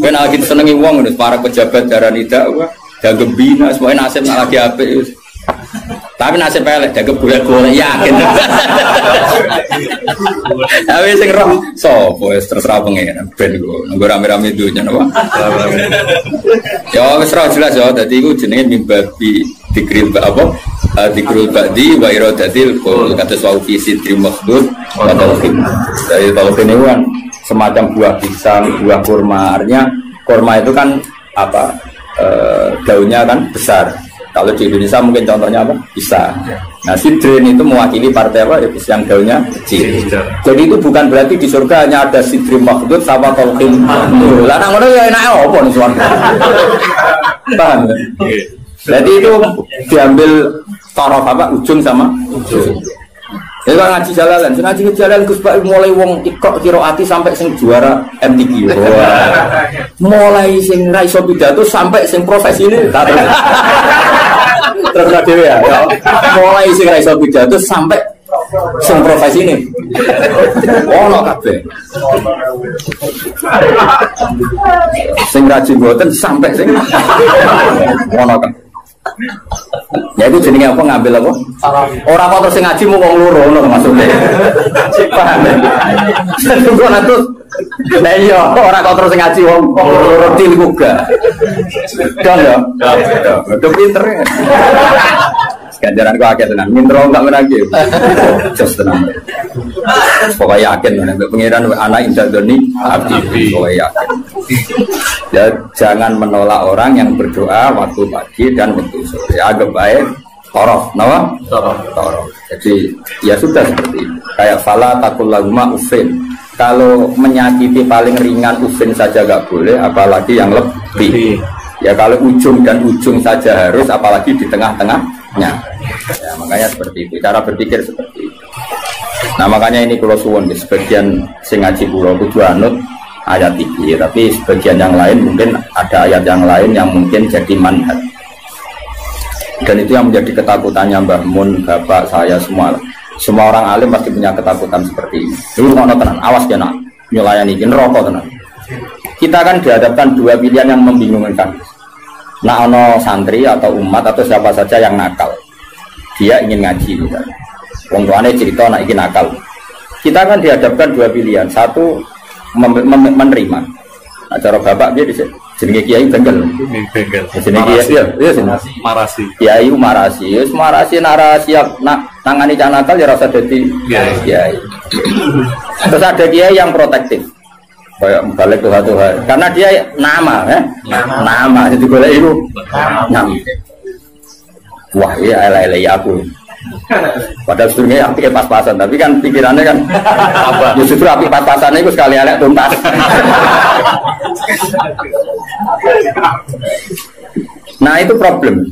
Kowe nak lagi senengi wong para pejabat darani dakwah, dianggap bina, semuanya nasib nak lagi apik. Tapi nasib elek dianggap golek-golek yakin. Tapi sing roh sapa wis terserah pengen ben kok nggo rame-rame dunya napa. Ya wis ra jelas ya dadi iku jenenge mimbabi dikril apa? Dikrul ba'di wa iradatil qul kata sawu fi sidri makhdud wa tawfin. Dari tawfin itu kan semacam buah pisang, buah kurma. Artinya kurma itu kan apa? Daunnya kan besar. Kalau di Indonesia mungkin contohnya apa? Pisang. Nah, sidrin itu mewakili partai apa? Yang daunnya kecil. Jadi itu bukan berarti di surga hanya ada sidrin makhdud sama tolkin makhdud. Lah nang ngono ya enake apa ning surga? Paham? Jadi itu diambil taraf apa? Ujung sama ujung. Ya kan ngaji jalalan, ngaji jalan Gus Pak mulai wong ikok kiroati sampai sing juara MTQ. Mulai sing ra iso pidato sampai sing profesi ini terus dhewe ya. Mulai sing ra iso pidato sampai sing profesi ini. Ono kabeh. Sing ngaji mboten sampai sing ono kabeh. Ya itu jenenge apa ngambil apa? Orang kok terus ngaji mau wong loro ngono maksudnya. Paham. Tunggu nanti. Lah iya, ora kok terus ngaji wong loro til juga. Dong ya. Udah pinter. Ganjaran kok akeh tenan. Mintro enggak menagi. Jos tenan. Pokoknya yakin nek pengiran anak indah doni abdi. Pokoknya yakin. Ya jangan menolak orang yang berdoa waktu pagi dan waktu sore. Agak baik torof, nama? Torof. Jadi ya sudah seperti itu. Kayak fala takul laguma ufin. Kalau menyakiti paling ringan ufin saja gak boleh, apalagi yang lebih. Ya kalau ujung dan ujung saja harus, apalagi di tengah-tengahnya. Ya makanya seperti itu. Cara berpikir seperti itu. Nah makanya ini kalau suwon di sebagian sing ngaji pulau kudu anut ayat ini, tapi sebagian yang lain mungkin ada ayat yang lain yang mungkin jadi manhaj. Dan itu yang menjadi ketakutannya Mbah Mun, bapak saya semua orang alim pasti punya ketakutan seperti ini. Ini ono tenan, awas ya nak nyulayani ini rokok tenan. Kita kan dihadapkan dua pilihan yang membingungkan. Nah ono santri atau umat atau siapa saja yang nakal, dia ingin ngaji misalnya. Wong tuane cerita anak ingin nakal. Kita kan dihadapkan dua pilihan, satu menerima. Nah, cara bapak dia jenenge kiai bengkel. Jenenge kiai ya marasi. Kiai marasi. Wis marasi nak siap nak tangani cah nakal ya rasa dadi kiai. Terus ada kiai yang protektif. Kayak balik ke satu hal. Karena dia nama jadi golek itu nama. Wah, iya elek aku. Padahal sebetulnya api pas-pasan, tapi kan pikirannya kan apa? Justru api pas-pasannya itu sekali elek tuntas. Nah itu problem.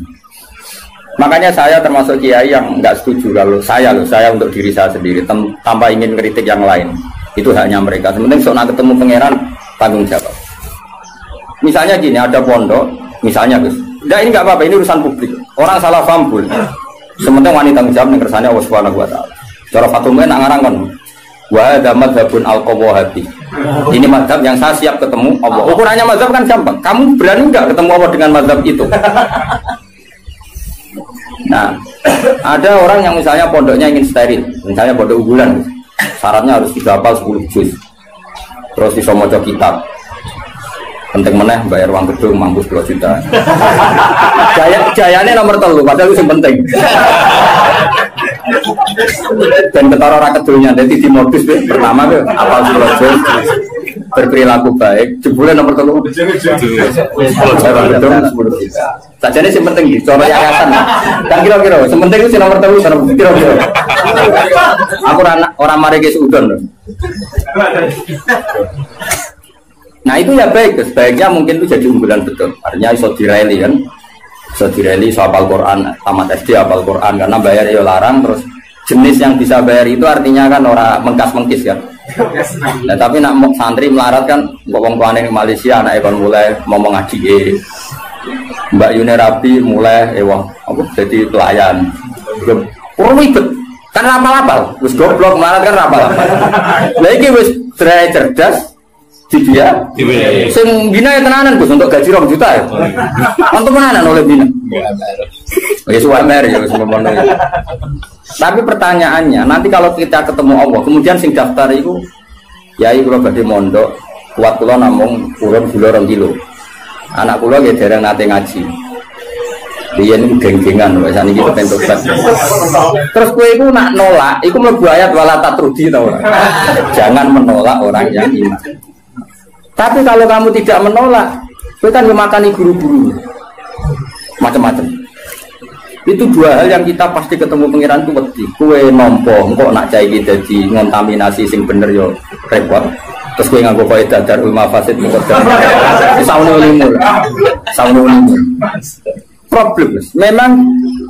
Makanya saya termasuk kiai yang nggak setuju kalau saya untuk diri saya sendiri tanpa ingin kritik yang lain. Itu haknya mereka. Sementing soal ketemu pangeran tanggung jawab. Misalnya gini, ada pondok, misalnya Gus. Nah ini nggak apa-apa, ini urusan publik. Orang salah paham pun. Sementara wanita tanggung jawab yang kersane Allah Subhanahu wa taala. Cara Fatumah nak ngarang kan. Wa hadza madzhabun al-qawahabi. Ini mazhab yang saya siap ketemu Allah. Ukurannya mazhab kan gampang. Kamu berani enggak ketemu Allah dengan mazhab itu? Nah, ada orang yang misalnya pondoknya ingin steril, misalnya pondok unggulan. Syaratnya harus dihafal 10 juz. Terus bisa maca kitab. Penting meneh bayar uang gedung mampus 2 juta. Jayane nomor 3 padahal itu yang penting. Dan ketara ora kedulnya dadi di modus pertama ke apal 10 juz berperilaku baik jebule nomor 3 gedung 10 juta. Sajane sing penting iki cara yayasan. Kan kira-kira sing penting itu nomor 3 kira-kira. Aku ora mari ke sudon. Nah itu ya baik, sebaiknya mungkin itu jadi unggulan betul. Artinya iso direli kan, iso direli, iso hafal Quran, tamat SD hafal Quran karena bayar ya larang terus jenis yang bisa bayar itu artinya kan orang mengkas-mengkis kan. Nah, tapi nak santri melarat kan, wong tuane ning Malaysia anake kon mulai ngomong ngaji. Mbak Yuni Rabi mulai apa jadi pelayan. Ribet. Kan rapal-rapal, wis goblok melarat kan rapal-rapal. Lah iki wis cerdas di dia. Sing bina ya tenanan Gus untuk gaji 2 juta ya. Untuk tenanan oleh bina. Ya suwamer ya wis ngono. Tapi pertanyaannya, nanti kalau kita ketemu Allah, kemudian sing daftar itu yai kula badhe mondok, kuat kula namung urun gula 2 kilo. Anak kula nggih dereng nate ngaji. Biyen niku geng-gengan wis saniki kepen tobat. Terus kowe iku nak nolak, iku mlebu ayat wala tatrudi to ora. Jangan menolak orang yang iman. Tapi kalau kamu tidak menolak, kowe kan memakani guru-guru. Macam-macam. Itu 2 hal yang kita pasti ketemu pangeran itu wedi. Kowe nampa engko nak cah iki dadi ngontaminasi sing bener yo repot. Terus kowe nganggo kaidah darul mafasid muqaddam. Saune limu. Problem. Memang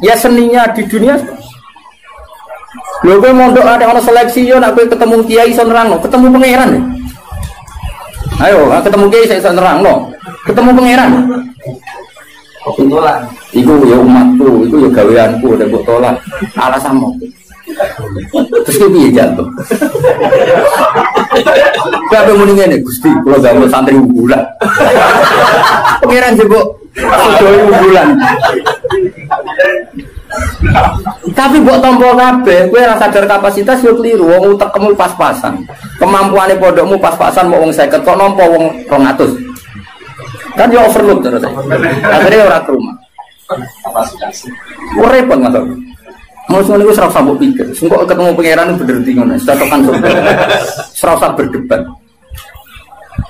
ya seninya di dunia. Lho kowe mondok ada ono seleksi yo nak kowe ketemu kiai iso nerangno, ketemu pangeran. Ayo, ketemu kiai iso nerangno. Ketemu pangeran. Tolak. Iku ya umatku, iku ya gaweanku dan mbok tolak. Alasanmu. Terus ki piye jatuh? Kabeh muni ngene, Gusti, kula gawe santri unggulan. Pangeran jebok sedaya unggulan. Tapi mbok tampa kabeh, kowe ora sadar kapasitas yo kliru, wong utekmu pas-pasan. Kemampuane pondokmu pas-pasan mau wong 50 kok nampa wong 200. Kan dia overload terus. Akhirnya orang ke rumah. Repot nggak tahu. Mau semua itu serasa mbok pikir. Sengkok ketemu pangeran bener tingon. Catokan serasa berdebat.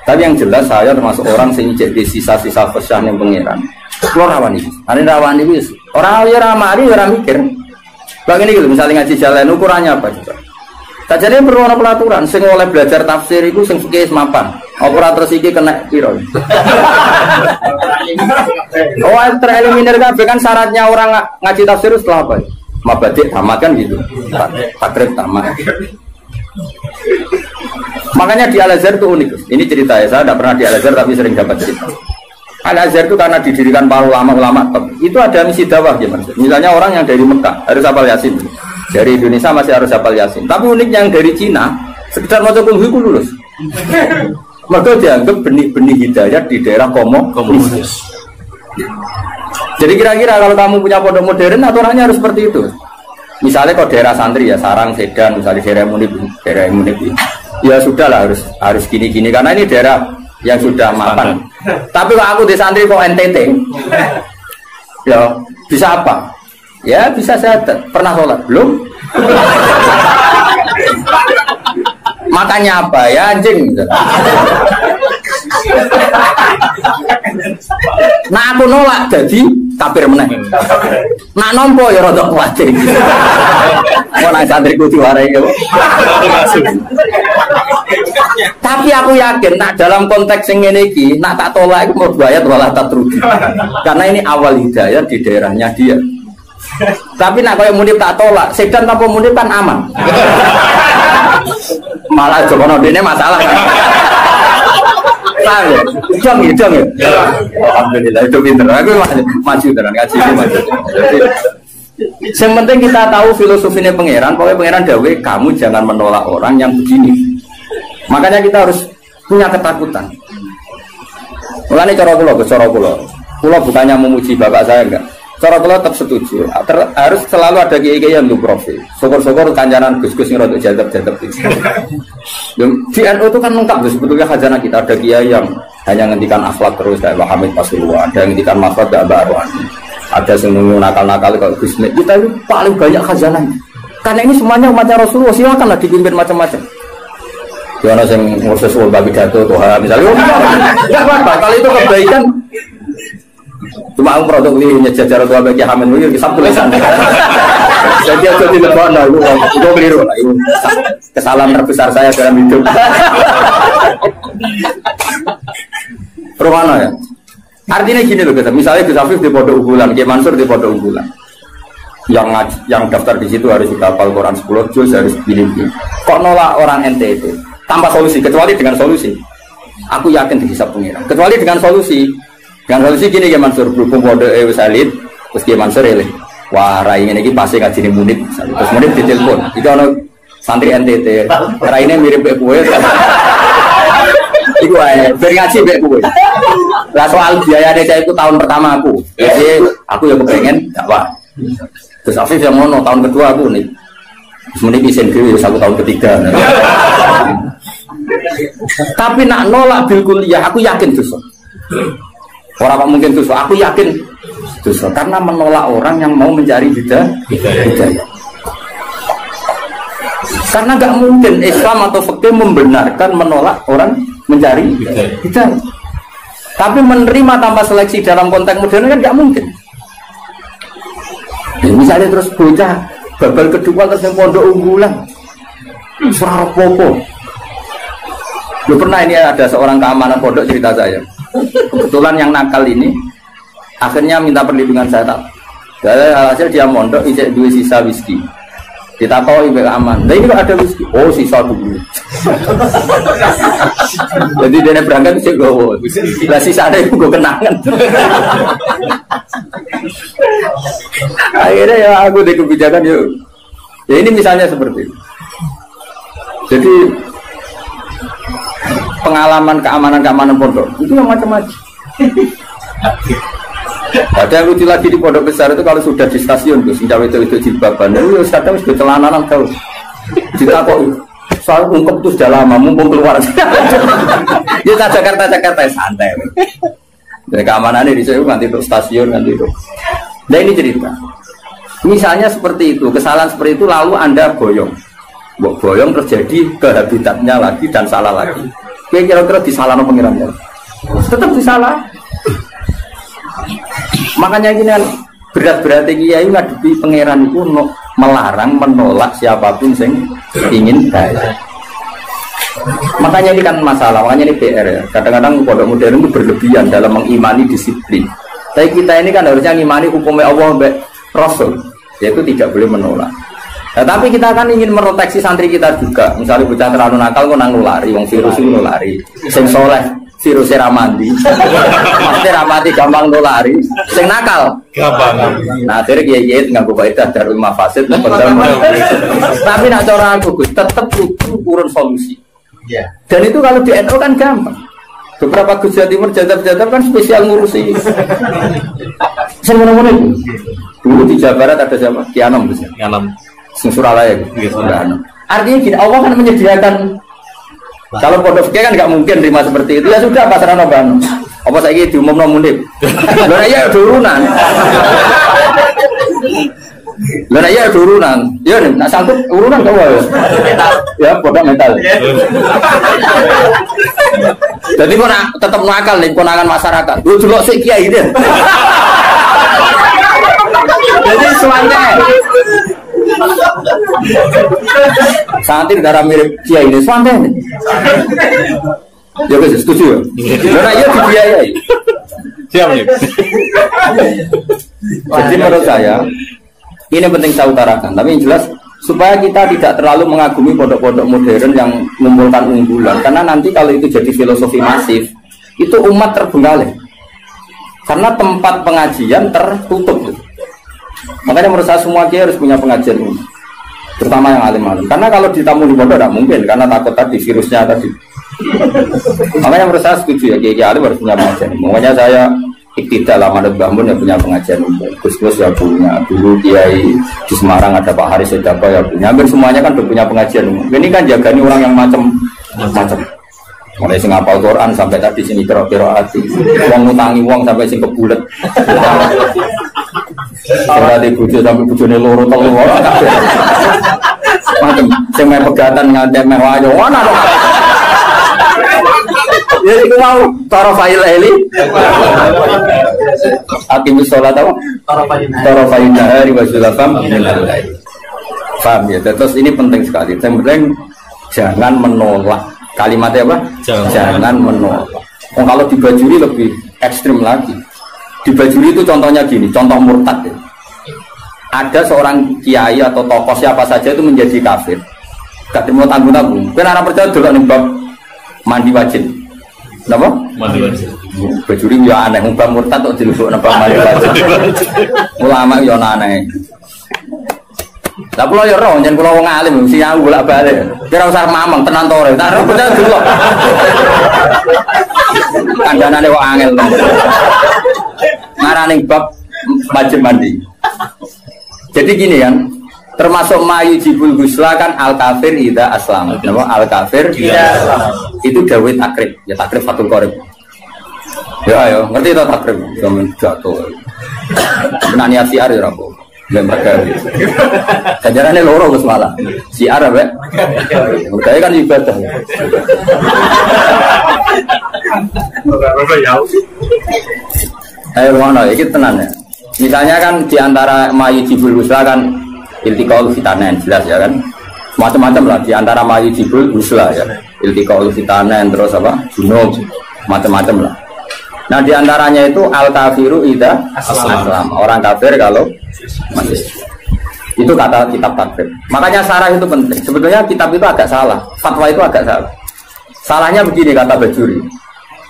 Tapi yang jelas saya termasuk orang sing jadi sisa-sisa pesan yang pangeran. Keluar rawan ini. Hari rawan ini orang ya ramari orang mikir. Bang ini gitu. Misalnya ngaji jalan ukurannya apa juga. Sajane perlu ana pelaturan sing oleh belajar tafsir iku sing fikih mapan. Ora terus iki kena piro. Oh, tereliminir kabeh kan syaratnya orang ngaji tafsir setelah apa? Mabadik tamat kan gitu. Takrib tamat. Makanya di Al-Azhar itu unik. Ini cerita ya, saya tidak pernah di Al-Azhar tapi sering dapat cerita. Al-Azhar itu karena didirikan para ulama-ulama itu ada misi dakwah ya, misalnya orang yang dari Mekah harus hafal Yasin. Dari Indonesia masih harus hafal Yasin. Tapi uniknya yang dari Cina sekedar maca kungfu itu lulus. Maka dianggap benih-benih hidayah di daerah komunis. Jadi kira-kira kalau kamu punya pondok modern aturannya harus seperti itu. Misalnya kalau daerah santri ya Sarang, Sedan, misalnya daerah Munib, ya sudahlah harus gini-gini karena ini daerah yang sudah mapan. Tapi kalau aku di santri kok NTT, ya bisa apa? Ya bisa saya pernah sholat belum? Makanya apa ya anjing? Nah aku nolak jadi kafir meneh. Nak nompo ya rodok kuwatir. Mau nang santriku diwarai ya. Tapi aku yakin nak dalam konteks yang ngene iki, nak tak tolak iku mau ayat wala tatrugi. Karena ini awal hidayah di daerahnya dia. Tapi nak koyo Munib tak tolak, Sedan tanpa Munib kan aman. Malah Jokono dene masalah kan. Paham ya? Jong ya. Alhamdulillah itu pinter. Aku maju tenan ngaji maju. Jadi yang penting kita tahu filosofinya pangeran. Pokoknya pangeran dawe kamu jangan menolak orang yang begini. Makanya kita harus punya ketakutan. Mulane cara kula bukannya memuji bapak saya enggak. Cara kula tetap setuju. Harus selalu ada kiai-kiai yang profil. Syukur-syukur kancanan Gus-gus yang rodok jadab-jadab itu. Di NU itu kan lengkap sebetulnya khazanah kita. Ada kiai yang hanya ngendikan akhlak terus kayak Pak Hamid Pasuruan, ada yang ngendikan maksud gak baruan. Ada yang nakal-nakal kalau Gus Mek. Kita itu paling banyak khazanahnya. Karena ini semuanya umatnya Rasulullah, silakanlah dipimpin macam-macam. Yono yang ngurus sesuatu bagi pidato Tuhan misalnya, enggak apa-apa. Kalau itu kebaikan. Cuma aku produk ini jajar tua bagi Hamid Munir kisah tulisan. Jadi aku tidak mau itu keliru lah. Itu kesalahan terbesar saya dalam hidup. Permana ya? Artinya gini loh kita. Misalnya Gus Afif di pondok unggulan, Kiai Mansur di pondok unggulan. yang daftar di situ harus sudah hafal Quran 10 juz, harus begini. Kok nolak orang NTT tanpa solusi, kecuali dengan solusi. Aku yakin dihisab pengiran. Kecuali dengan solusi. Dengan solusi gini ya Mansur, berhubung kode wis elit, terus ki Mansur eleh. Wah, rai ngene iki pasti ngajine Munib. Terus Munib ditelepon. Iki ana santri NTT. Raine mirip mbek kowe. Iku ae, ben ngaji mbek kowe. Lah soal biayane saya itu tahun pertama aku. Jadi aku ya kepengen dakwah. Terus Afif yang ngono tahun kedua aku nih. Semenit izin dhewe aku tahun ketiga. Tapi nak nolak bil kuliah aku yakin dosa. Orang apa mungkin dosa, aku yakin dosa karena menolak orang yang mau mencari hidayah. Karena nggak mungkin Islam atau fikih membenarkan menolak orang mencari hidayah. Tapi menerima tanpa seleksi dalam konteks modern kan nggak mungkin. Ya, misalnya terus bocah babal kedua terus yang pondok unggulan surah popo. Lu pernah ini ada seorang keamanan pondok cerita saya. Kebetulan yang nakal ini akhirnya minta perlindungan saya tak. Hasil dia mondok ijek dua sisa whisky. Kita tahu ibu aman. Nah ini kok ada whisky. Oh sisa dulu. Jadi dia berangkat cek gowo. Lah sisa ada gue kenangan. Akhirnya ya aku di kebijakan yuk. Ya ini misalnya seperti itu. Jadi pengalaman keamanan pondok itu yang macam-macam. Ada yang lucu lagi di pondok besar itu kalau sudah di stasiun tuh, senjata itu jilbaban, itu kadang sudah celananan kau. Jika kok soal ungkep tuh sudah lama, mumpung keluar. Ya Jakarta santai. Jadi keamanannya di sana nanti untuk stasiun nanti itu. Nah ini cerita. Misalnya seperti itu, kesalahan seperti itu lalu Anda boyong terjadi ke habitatnya lagi dan salah lagi. Kira-kira disalah no pengirannya, tetap disalah. Makanya gini kan berat-berat kiai ngadepi pangeran itu melarang menolak siapapun yang ingin kaya. Makanya ini kan masalah, makanya ini PR ya. Kadang-kadang pondok modern itu berlebihan dalam mengimani disiplin. Tapi kita ini kan harusnya mengimani hukumnya Allah dan Rasul, yaitu tidak boleh menolak. Nah, tapi kita kan ingin meroteksi santri kita juga. Misalnya bocah terlalu nakal kok nang nulari, wong virus itu nulari. Sing soleh virusnya ramandi. Maksudnya ramandi gampang nulari. Sing nakal gampang. Nah, akhirnya kiai nganggo kaidah darul mafasid. Tapi nak cara aku Gus, tetap butuh urun solusi. Dan itu kalau di NU kan gampang. Beberapa Gus Jawa Timur jadab-jadab kan spesial ngurusi. Saya mana-mana itu. Dulu di Jawa Barat ada siapa? Kianom Gus. Kianom. Suralaya gitu. Artinya gini, Allah kan menyediakan. Kalau pondok kan nggak mungkin terima seperti itu. Ya sudah pasrah noban. Apa saya gitu diumum Munib. Lha ya turunan. Lha ya turunan. Ya nak sanggup urunan kau ya. Ya pondok mental. Jadi kau nak tetap nakal nih konangan masyarakat. Lu dulu sih kiai deh. Jadi suanya. Santri darah mirip kiai ini santai. Ya guys, setuju ya? Karena ia dibiayai. Siap nih. Jadi menurut saya ini penting saya utarakan. Tapi yang jelas supaya kita tidak terlalu mengagumi pondok-pondok modern yang mengumpulkan unggulan. Karena nanti kalau itu jadi filosofi masif, itu umat terbengkalai. Karena tempat pengajian tertutup. Makanya menurut saya semua kiai harus punya pengajian ini, terutama yang alim-alim. Karena kalau ditamu di pondok tidak mungkin, karena takut tadi virusnya tadi. Makanya menurut saya setuju ya kiai alim harus punya pengajian. Makanya saya iktidal lah Manut Bangun yang punya pengajian umum. Gus-gus ya punya. Dulu kiai di Semarang ada Pak Haris Sedapa ya punya. Hampir semuanya kan punya pengajian umum. Ini kan jagani orang yang macam-macam. Mulai sing hafal Quran sampai tadi sini kira-kira hati. Uang ngutangi uang sampai sing kebulet. Ora di bojo sampai bojone loro telu ora kabeh. Macam sing meh pegatan nganti meh wayo ana. Ya iku mau cara file eli. Aqimus shalat apa? Cara file nahari wa zulafam minal lail. Paham ya? Terus ini penting sekali. Yang penting jangan menolak. Kalimatnya apa? Jangan menolak. Kalau dibajuri lebih ekstrim lagi. Dibajuri itu contohnya gini, contoh murtad ya. ada seorang kiai atau tokoh siapa saja itu menjadi kafir, gak terima tanggung-tanggung. Karena orang percaya dulu nih bab mandi wajib. Kenapa? Mandi wajib. Bajuri ya aneh, bab murtad kok dilebok nang mandi wajib. Ulama ya aneh. Lah kula ya roh, yen kula wong alim mesti aku bolak-balik. Kira usah mamang tenan to ora. Tak percaya dulu. Kandhanane kok angel. Ngarane bab wajib mandi. Jadi gini kan, termasuk mayujibul ghusla kan al kafir idza aslam. Napa al kafir idza aslam. Itu dawuh takrib, ya takrib fatul qorib. Ya ayo, ngerti to takrib? Sampeyan jatuh. Menak niat siar ya ora kok. Lembaga. Kajarane loro Gus malah. Siar apa? Mereka kan ibadah. Ayo mana iki tenan ya. Misalnya kan diantara mayujibul ghusla kan iltiqaul fitanen jelas ya kan, macam-macam lah diantara mayujibul ghusla ya, iltiqaul fitanen terus apa junub macam-macam lah. Nah diantaranya itu al kafiru idza aslam, orang kafir kalau masih itu kata kitab takrib. Makanya sarah itu penting. Sebetulnya kitab itu agak salah, fatwa itu agak salah. Salahnya begini kata Bajuri.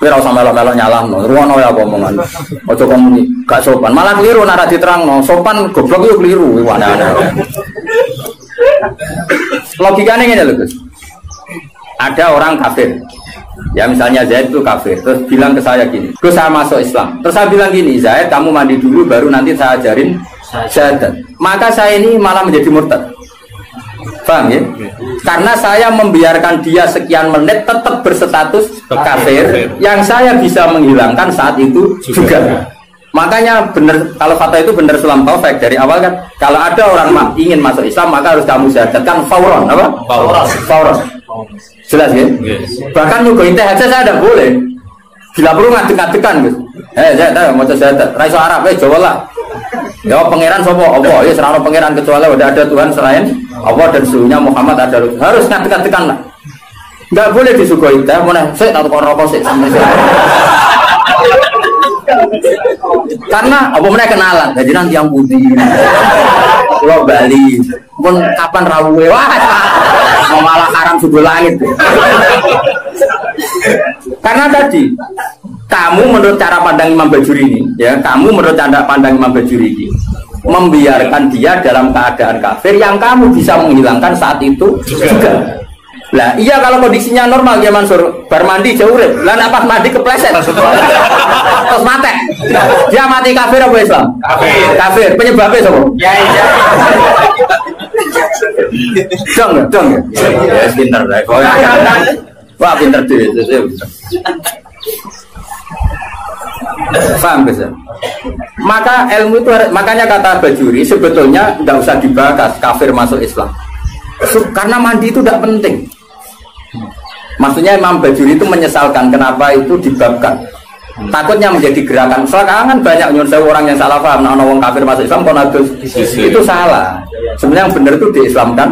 Kira usah melo-melo nyalahno, ruwono ya omongan. Ojo komuni, gak sopan. Malah keliru nek diterangno. Sopan goblok yo keliru aneh-aneh. Logikanya ngene lho, Gus. Ada orang kafir. Ya misalnya Zaid itu kafir, terus bilang ke saya gini, "Gus saya masuk Islam." Terus saya bilang gini, "Zaid kamu mandi dulu baru nanti saya ajarin syahadat." Maka saya ini malah menjadi murtad. Paham ya? Karena saya membiarkan dia sekian menit tetap berstatus kafir, yang saya bisa menghilangkan saat itu juga. Makanya benar, kalau fatwa itu benar Sulam Taufik dari awal kan, kalau ada orang ingin masuk Islam maka harus kamu syahadatkan fauron, apa? Fauron. Jelas ya? Bahkan juga inteh aja saya tidak boleh. Bila perlu ngadek-ngadekan gitu. Saya mau syahadat, raiso Arab, Jawa lah. Ya pangeran sopo Allah, ya serana pangeran kecuali udah ada Tuhan selain Allah dan seluruhnya Muhammad ada harus ngadek-ngadekan lah. Enggak boleh disugoi teh, mau saya tak tukar rokok sih sampai karena apa mereka kenalan, jadi nanti yang putih, Pulau Bali, pun kapan rawuh, wah, mau malah haram subuh langit. Karena tadi, kamu menurut cara pandang Imam Bajuri ini, ya, kamu menurut cara pandang Imam Bajuri ini, membiarkan dia dalam keadaan kafir yang kamu bisa menghilangkan saat itu juga. Lah iya kalau kondisinya normal ya Mansur, bar mandi jauh urip. Lah nek pas mandi kepleset. Terus mati. Dia mati kafir apa Islam? Kafir. Kafir. Penyebabnya sapa? Ya iya. Dong. Ya pinter lah. Wah pinter dhewe. Paham bisa? Maka ilmu itu makanya kata Bajuri sebetulnya tidak usah dibahas kafir masuk Islam. Karena mandi itu tidak penting. Maksudnya Imam Bajuri itu menyesalkan kenapa itu dibabkan. Takutnya menjadi gerakan. Soalnya kan banyak orang yang salah paham. Nah, orang kafir masuk Islam konatus itu salah. Sebenarnya yang benar itu diislamkan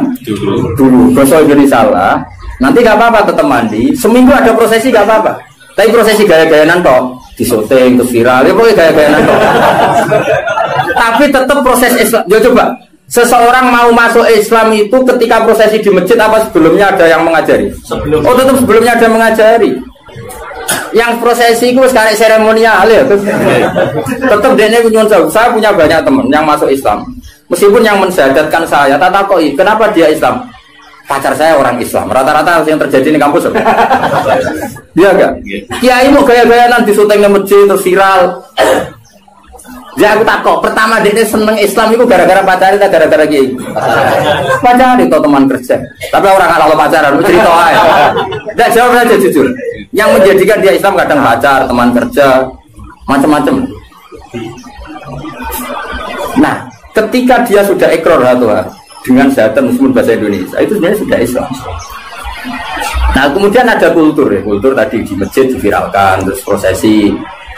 dulu. Gosok jadi salah. Nanti gak apa-apa tetap mandi. Seminggu ada prosesi gak apa-apa. Tapi prosesi gaya-gayaan toh disyuting terus viral. Ya pokoknya gaya-gayaan toh. Tapi tetap proses Islam. Ya coba. Seseorang mau masuk Islam itu ketika prosesi di masjid apa sebelumnya ada yang mengajari? Oh tetap sebelumnya ada mengajari. Yang prosesi itu sekarang seremonial ya. Tetap dia nyuwun sewu. Saya punya banyak teman yang masuk Islam. Meskipun yang mensyahadatkan saya, tak takoi kenapa dia Islam? Pacar saya orang Islam. Rata-rata yang terjadi di kampus. Dia enggak? Kiai mau gaya-gayaan di syuting di masjid terus viral. Ya aku takut. Pertama dia seneng Islam itu gara-gara pacaran atau gara-gara kiai? Pacaran itu teman kerja. Tapi orang kalau pacaran cerita aja. Tidak jawab saja jujur. Yang menjadikan dia Islam kadang pacar, teman kerja, macam-macam. Nah, ketika dia sudah ikrar dengan syahadat meskipun bahasa Indonesia, itu sebenarnya sudah Islam. Nah, kemudian ada kultur ya, kultur tadi di masjid diviralkan, terus prosesi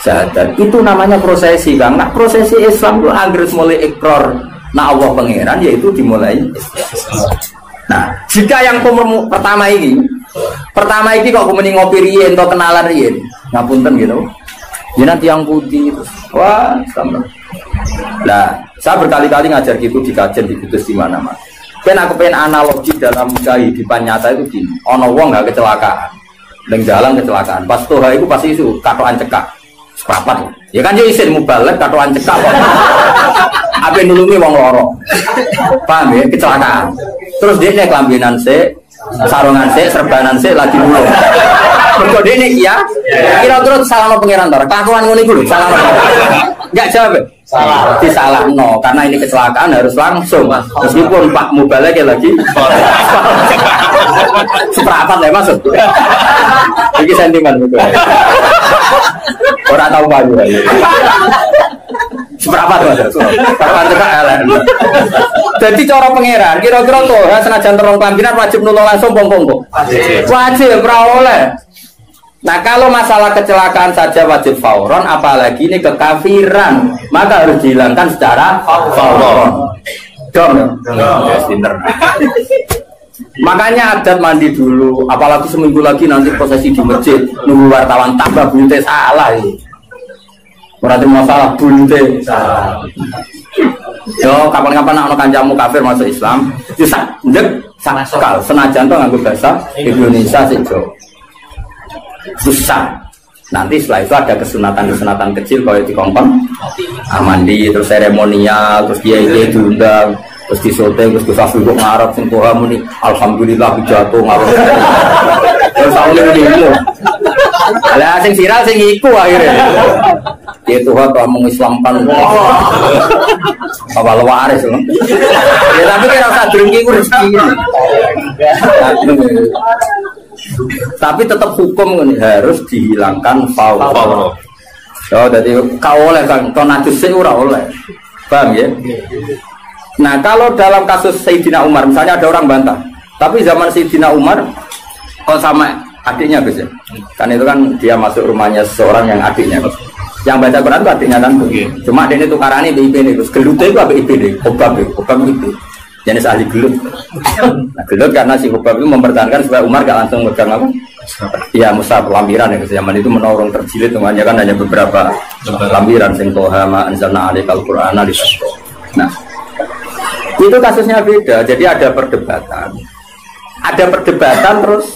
syahadat itu namanya prosesi kan. Nah prosesi Islam itu agar mulai ikrar nah Allah pangeran yaitu dimulai. Nah jika yang pertama ini kok kemudian ngopi rien atau kenalan rien ngapunten gitu ya nanti yang putih terus wah sama Nah, saya berkali-kali ngajar gitu di kajian di Kudus di mana-mana. Kan aku pengen analogi dalam kehidupan nyata itu gini. Ono wong nggak kecelakaan, dan jalan kecelakaan. Pas toha itu pasti itu katoan cekak, sepapat. Ya kan jadi isin mubalek katoan cekak. Apa nulungi wong loro, paham ya kecelakaan. Terus dia nih kelambinan se, sarungan se, serbanan se lagi dulu. Berkode ini ya, kira-kira salah no pengiran tor. Kelakuan ngono iku lho, salah no. Enggak jawab. Salah. Disalah no, karena ini kecelakaan harus langsung. Meskipun Pak Mubalek lagi seperempat ya maksud. Iki sentimen betul. Orang tahu maju. Seperempat mas. Seperempat juga elek. Jadi cara pangeran, kira-kira tuh senajan terong kelambinan wajib nulung langsung pom-pom. Wajib ora oleh. Nah kalau masalah kecelakaan saja wajib fauron, apalagi ini kekafiran, maka harus dihilangkan secara fauron. Dong, makanya adat mandi dulu, apalagi seminggu lagi nanti prosesi di masjid, nunggu wartawan tambah bunte salah ini. Berarti masalah bunte salah. Yo kapan-kapan nak kancamu kafir masuk Islam, bisa ndek sakal senajan to nganggo bahasa Indonesia sih Jo. Susah. Nanti setelah itu ada kesunatan kecil kalau dikongkon mandi, terus seremonial, terus dia diundang, terus disoting, terus disafir kok ngarep sing koha muni alhamdulillah jatuh ngarep. Terus aku ngene. Lah sing viral sing iku akhirnya. Dia Tuhan telah mengislamkan apa waris loh. Ya tapi kira usah drengki ku rezeki. Tapi tetap hukum ini harus dihilangkan fauron. Oh, jadi kau oleh kan tonatus ora oleh. Paham ya? Nah, kalau dalam kasus Sayyidina Umar, misalnya ada orang bantah, tapi zaman Sayyidina Umar kok sama adiknya Gus ya? Kan itu kan dia masuk rumahnya seseorang yang adiknya. Yang baca Quran itu adiknya kan. Cuma dia ini tukarannya BIP nih, Gus. Gelutnya itu apa IP nih? Obab IP. Jenis ahli gelut. Nah, gelut karena si Hubab itu mempertahankan supaya Umar gak langsung megang apa? Iya, mushaf lampiran ya. Zaman itu menorong terjilid, semuanya kan hanya beberapa lampiran. Sing toha ma anzalna alaikal qur'ana litashqa. Nah, itu kasusnya beda. Jadi ada perdebatan terus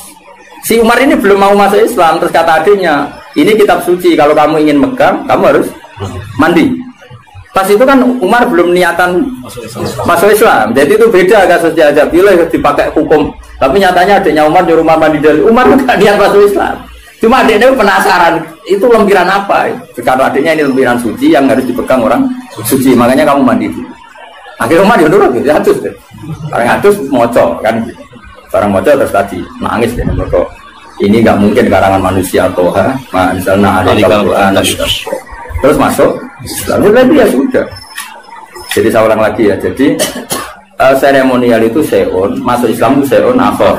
si Umar ini belum mau masuk Islam. Terus kata adiknya, ini kitab suci. Kalau kamu ingin megang, kamu harus mandi. Pas itu kan Umar belum niatan masuk Islam, jadi itu beda kasusnya aja. Bila dipakai hukum, tapi nyatanya adiknya Umar di rumah mandi dari Umar nggak niat masuk Islam. Cuma adiknya penasaran, itu lempiran apa? Karena adiknya ini lempiran suci yang harus dipegang orang suci, makanya kamu mandi dulu. Akhirnya Umar dia nurut, dia hadus deh. Orang hadus moco kan, orang moco terus tadi nangis deh, mereka ini nggak mungkin karangan manusia atau misalnya ada Al-Quran. Terus masuk Islam, ya sudah. Jadi saya ulang lagi ya. Jadi seremonial itu seon, masuk Islam itu seon akhor.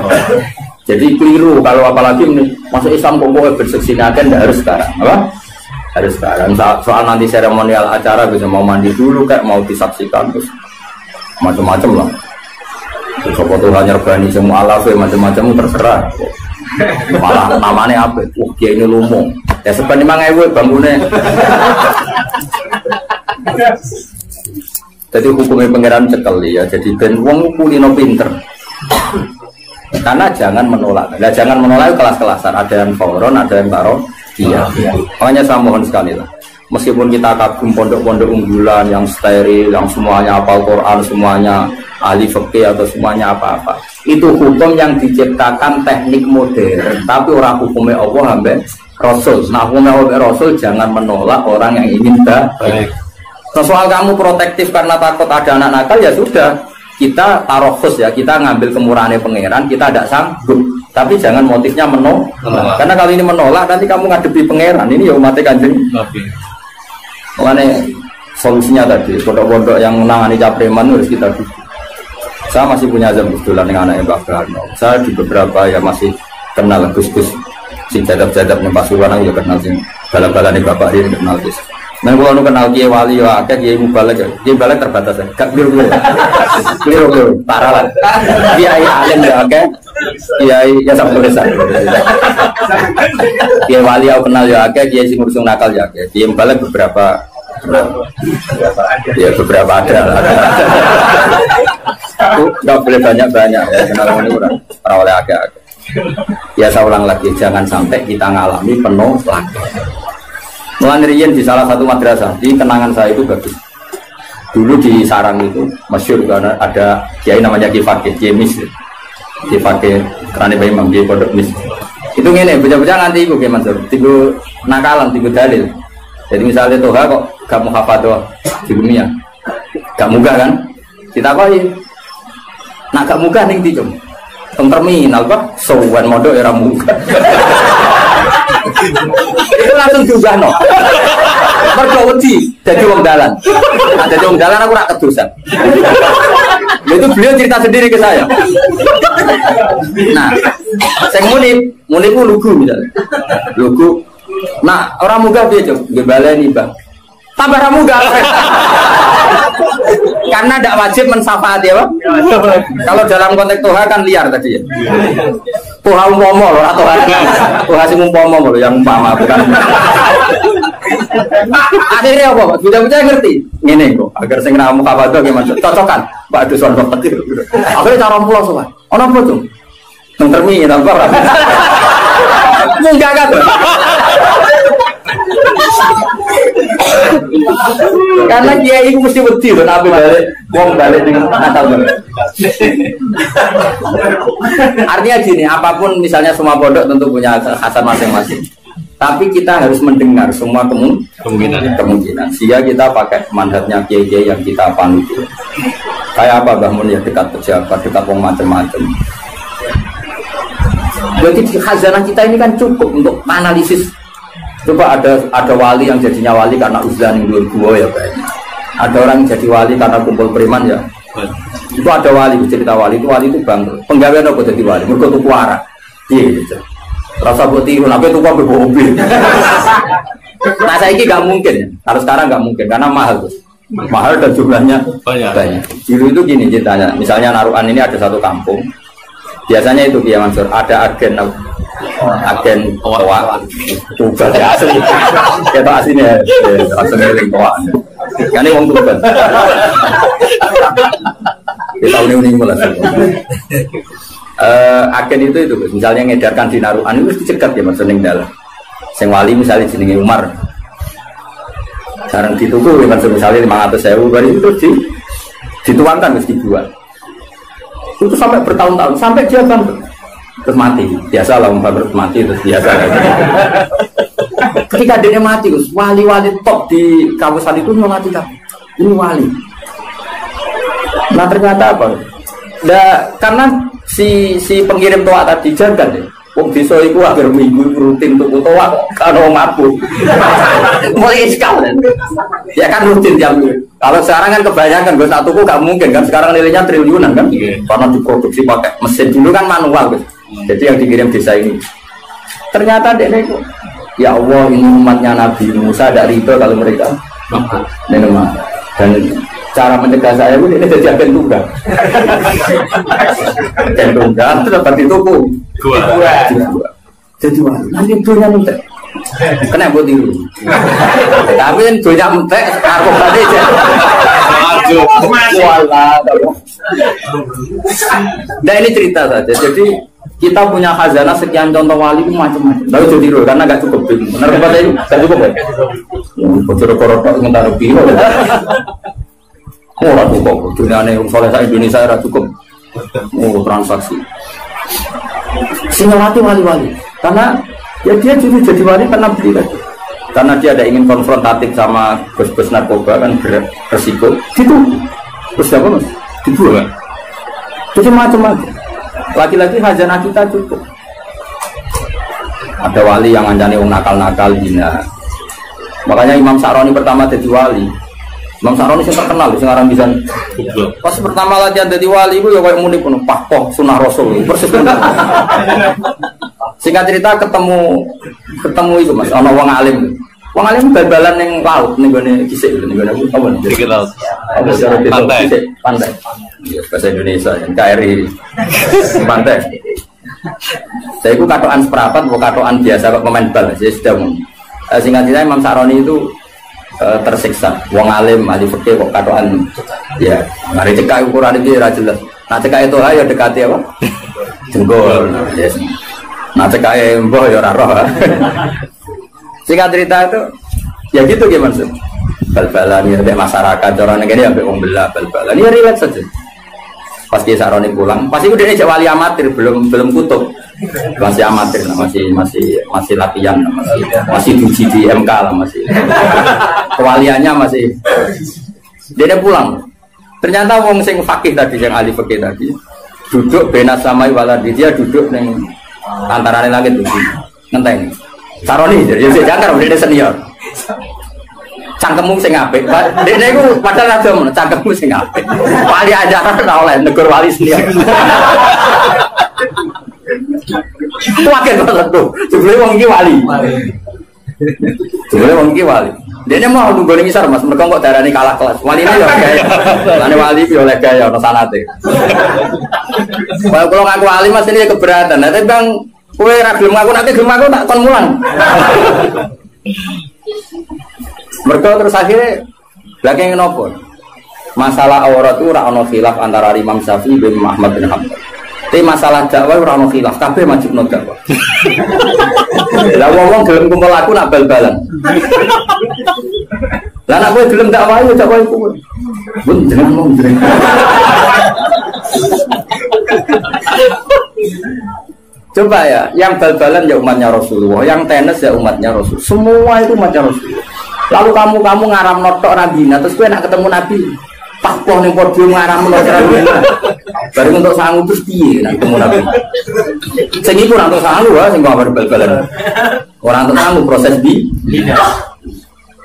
Jadi keliru kalau apalagi masuk Islam kok berseksinakan, tidak harus sekarang, apa? Harus sekarang. Soal nanti seremonial acara bisa mau mandi dulu, kayak mau disaksikan terus macam-macam lah. Terus foto hanya organi semua alafe macam-macam terserah. Malah namanya apa? Wah dia ini lumung. Ya sebenarnya memang bangunnya. Jadi hukumnya pangeran cekel ya. Jadi ben wong kulino pinter. Karena jangan menolak. Nah, jangan menolak kelas-kelasan. Ada yang fauron, ada yang taro. Iya. Makanya saya mohon sekali lah. Meskipun kita kagum pondok-pondok unggulan yang steril, yang semuanya hafal Quran, semuanya ahli fikih atau semuanya apa-apa. Itu hukum yang diciptakan teknik modern, tapi orang hukumnya Allah sampai Rasul. Nah, hukumnya Rasul jangan menolak orang yang ingin baik. Nah, soal kamu protektif karena takut ada anak nakal ya sudah. Kita tarohus ya, kita ngambil kemurahannya pangeran, kita tidak sanggup. Tapi jangan motifnya menolak. Karena kalau ini menolak nanti kamu ngadepi pangeran. Ini ya umatnya Kanjeng. Makanya solusinya tadi pondok-pondok yang menangani capreman harus kita buka. Saya masih punya azam kebetulan dengan anaknya Mbak Karno. Saya di beberapa ya masih kenal Gus-Gus si jadab-jadabnya Pak Suwana juga kenal sih. Bala-balanya Bapak ini kenal Gus. Nah kalau kenal Kiai Wali ya akeh Kiai Mubalek ya. Kiai Mubalek terbatas ya. Gak biru-biru. Biru-biru parah lah. Kiai alim ya akeh. Kiai ya sampai desa. Kiai Wali aku kenal ya akeh, Kiai sing ngurusung nakal ya akeh. Kiai Mubalek beberapa Ya beberapa ada. Nggak boleh banyak-banyak ya. Kenal ini kurang oleh agak-agak. Ya saya ulang lagi, jangan sampai kita ngalami penuh lagi. Mulai di salah satu madrasah, di kenangan saya itu bagus. Dulu di Sarang itu masyhur karena ada kiai namanya Ki Fakih, Kiai Mis. Ki Fakih kerana Bayi Imam di Pondok Mis. Itu ngene, bocah-bocah nganti iku Ki Mansur, tigo nakalan, tigo dalil. Jadi misalnya Toha kok gak mau hafadzah di dunia, gak munggah kan? Kita koi, nak gak munggah ning ndi, Cung? Teng terminal kok sowan modok era munggah. Itu langsung diubahno. Mergo wedi dadi wong dalan. Nah, dadi wong dalan aku ora kedosan. Itu beliau cerita sendiri ke saya. Nah, sing muni ku lugu misalnya. Lugu. Nah, orang munggah piye, Cung? Nggih baleni, Bang. Tambah ra munggah. Karena tidak wajib mensafaat ya, Pak. Kalau dalam konteks Toha kan liar tadi ya. Toha umpama loh, atau Toha sing umpama loh, yang umpama bukan. Akhirnya apa, Pak? Bocah-bocah ngerti. Ngene kok, agar sing ramu kawadho nggih maksud cocokan. Pak Duson kok petir. Akhirnya cara pulau sowan. Ono apa, Cung? Nang terminal apa? Munggah kan. Karena dia itu mesti wedi loh, tapi balik dengan Natal. Artinya gini, apapun misalnya semua pondok tentu punya kekhasan masing-masing. Tapi kita harus mendengar semua kemungkinan. Sehingga kita pakai mandatnya kiai yang kita panut. Kayak apa Mbah Mun ya, dekat pejabat, dekat wong macam-macam. Jadi khazanah kita ini kan cukup untuk analisis. Coba ada wali yang jadinya wali karena uzlah yang dua ya kayaknya. Ada orang yang jadi wali karena kumpul preman ya. Itu ada wali, cerita wali itu bangkrut. Penggawean apa jadi wali? Mergo tuku arak. Iya gitu. Rasa buat tiru, tapi tuku apa mobil. Nah saya ini nggak mungkin. Kalau sekarang nggak mungkin karena mahal tuh. Mahal dan jumlahnya banyak. Dulu itu gini ceritanya. Misalnya Narukan ini ada satu kampung. Biasanya itu Kiai Mansur ada agen toa tugas ya asli kita aslinya langsung ngeling toa kan ini wong tugas kita unik mulai agen itu misalnya ngedarkan di Narukan itu dicegat ya maksudnya dalam sing wali misalnya jenenge Umar jarang dituku ya misalnya 500.000 baru itu dituangkan mesti dijual itu sampai bertahun-tahun sampai dia bangkrut terus mati biasa lah bangkrut mati terus biasa ketika dia mati wali-wali top di kawasan itu mati kan ini wali. Nah ternyata apa karena si pengirim toa tadi jangan deh wong desa iku agar minggu rutin untuk toa kok kalau mabuk mulai sekali ya kan rutin jam. Kalau sekarang kan kebanyakan gue satu tuku gak mungkin kan sekarang nilainya triliunan kan karena diproduksi pakai mesin dulu kan manual guys. Jadi yang dikirim desa ini ternyata dia ya Allah ini umatnya Nabi Musa ada ridho kalau mereka memang dan cara mencegah saya pun ini jadi agen tunggal agen tunggal itu dapat dituku jadi wah nanti dunia mentek kena buat tiru tapi yang dunia mentek aku tadi nah ini cerita saja jadi kita punya khazanah sekian contoh wali itu macam-macam tapi jadi tiru karena gak cukup benar apa tadi gak cukup ya bocor korok ngentar biru oh lah cukup dunia ini soleh saya Indonesia era cukup transaksi sinawati wali-wali karena ya dia justru jadi wali karena beli lagi karena dia ada ingin konfrontatif sama bos-bos narkoba kan beresiko gitu terus apa mas dibuang jadi macam-macam lagi-lagi khazanah kita cukup ada wali yang ngancani orang nakal-nakal hina makanya Imam Sa'roni pertama jadi wali Imam Sa'roni yang terkenal sekarang bisa pas pertama latihan jadi wali itu ya kayak muni penuh pakoh sunnah rasul persis singkat cerita ketemu itu mas ono wong alim bal-balan yang laut nih gue kisah nih gue apa nih laut pantai bahasa Indonesia yang KRI pantai saya itu katoan seperempat bukan katoan biasa kok pemain bal saya sudah singkat cerita Imam Sa'roni itu tersiksa. Wong alim ahli fikih kok katokan ya mari cekak ukuran iki ora jelas. Nah cekak itu ya dekati apa? Jenggol. Yes. Nah cekak mbah ya ora roh. Singkat cerita itu ya gitu gimana sih? Bal-balan ya masyarakat orang ini ya wong belah bal-balan. Ya relax saja. Pas dia saroni pulang, pasti udah nih wali amatir belum kutub. Masih amatir lah, masih latihan lah, masih uji di MK lah masih. Kewaliannya masih. Dia pulang. Ternyata wong sing fakih tadi yang ahli fakih tadi duduk benas samai waladi, dia duduk neng antara langit bumi. Ngenteni. Saroni jadi jangan dia senior. Cangkemmu sing apik. Dekne iku padahal rada ngono, cangkemmu sing apik. Wali ajaran ora oleh negur wali senior. Wae banget tuh. Jebule wong iki wali. Jebule wong iki wali. Dene mau nunggu ning isar Mas, mergo kok darani kalah kelas. Waline yo gaya. Lane wali yo oleh gaya ono sanate. Kalau ngaku wali Mas ini keberatan. Tapi Bang kowe ra gelem aku nanti gelem aku tak kon mulang. Mereka terus akhirnya lagi ngenopo masalah aurat itu ora ono khilaf antara Imam Syafi'i bin Ahmad bin Hanbal. Tapi masalah dakwah ora ono khilaf, kabeh wajib dakwah. Lah wong gelem kumpul aku nak bal-balan. Lah nek kowe gelem dakwah yo dakwah iku. Mun jeneng mong jeneng. Coba ya, yang bal-balan ya umatnya Rasulullah, yang tenis ya umatnya Rasul. Semua itu umatnya Rasulullah. Lalu kamu ngaram notok Nabi, terus gue nak ketemu Nabi, pas poh ning podium ngaram notok Nabi. Baru untuk sanggup terus piye nak ketemu Nabi. Sing iku ora untuk sanggup wae sing kabar bal-balan. Ora untuk sanggup proses di.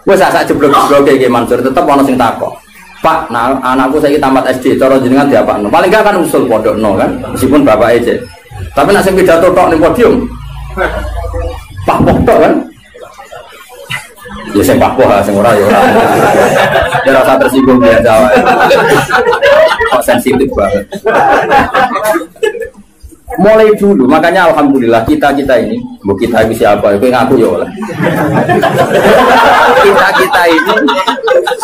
Wes sak jeblok-jeblok iki Mansur tetep ana sing takok. Pak, nah anakku saiki tamat SD, cara jenengan diapakno? Paling enggak kan usul pondokno kan, meskipun bapake aja. Tapi nak sing pidato tok ning podium. Pak tok kan. Ya sing papoh sing ora ya ora. Ya rasa tersinggung biasa wae. Kok sensitif banget. Mulai dulu, makanya alhamdulillah kita ini, bu kita ini siapa? Itu ngaku ya oleh. Kita ini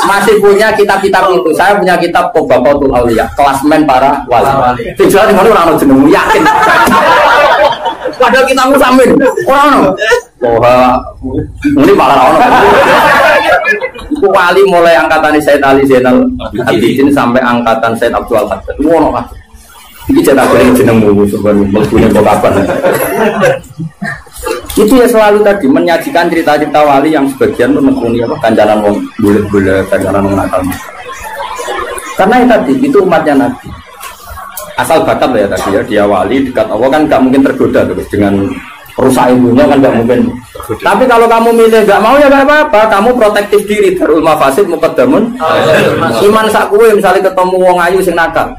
masih punya kitab-kitab itu. Saya punya kitab Qobatul Auliya, klasmen para wali. Tujuan di mana orang jeneng yakin. Padahal kita musamin orang. Wah, ini malah orang. Wali mulai angkatan Said Ali Zainal Abidin sampai angkatan Said Abdul Haddad. Ngono kan. Iki cetak goreng jenengmu sebenarnya mlebu kok kapan. Itu ya selalu tadi menyajikan cerita-cerita wali yang sebagian menekuni apa kancanan wong bulet-bulet, kancanan wong nakal. Karena yang tadi itu umatnya Nabi. Asal bakat ya tadi ya, dia wali dekat Allah kan gak mungkin tergoda terus dengan rusak ilmunya kan gak mungkin. Tapi kalau kamu milih gak mau ya gak apa-apa, kamu protektif diri. Darul mafasid muqaddamun. Iman sak kowe misalnya ketemu wong ayu sing nakal.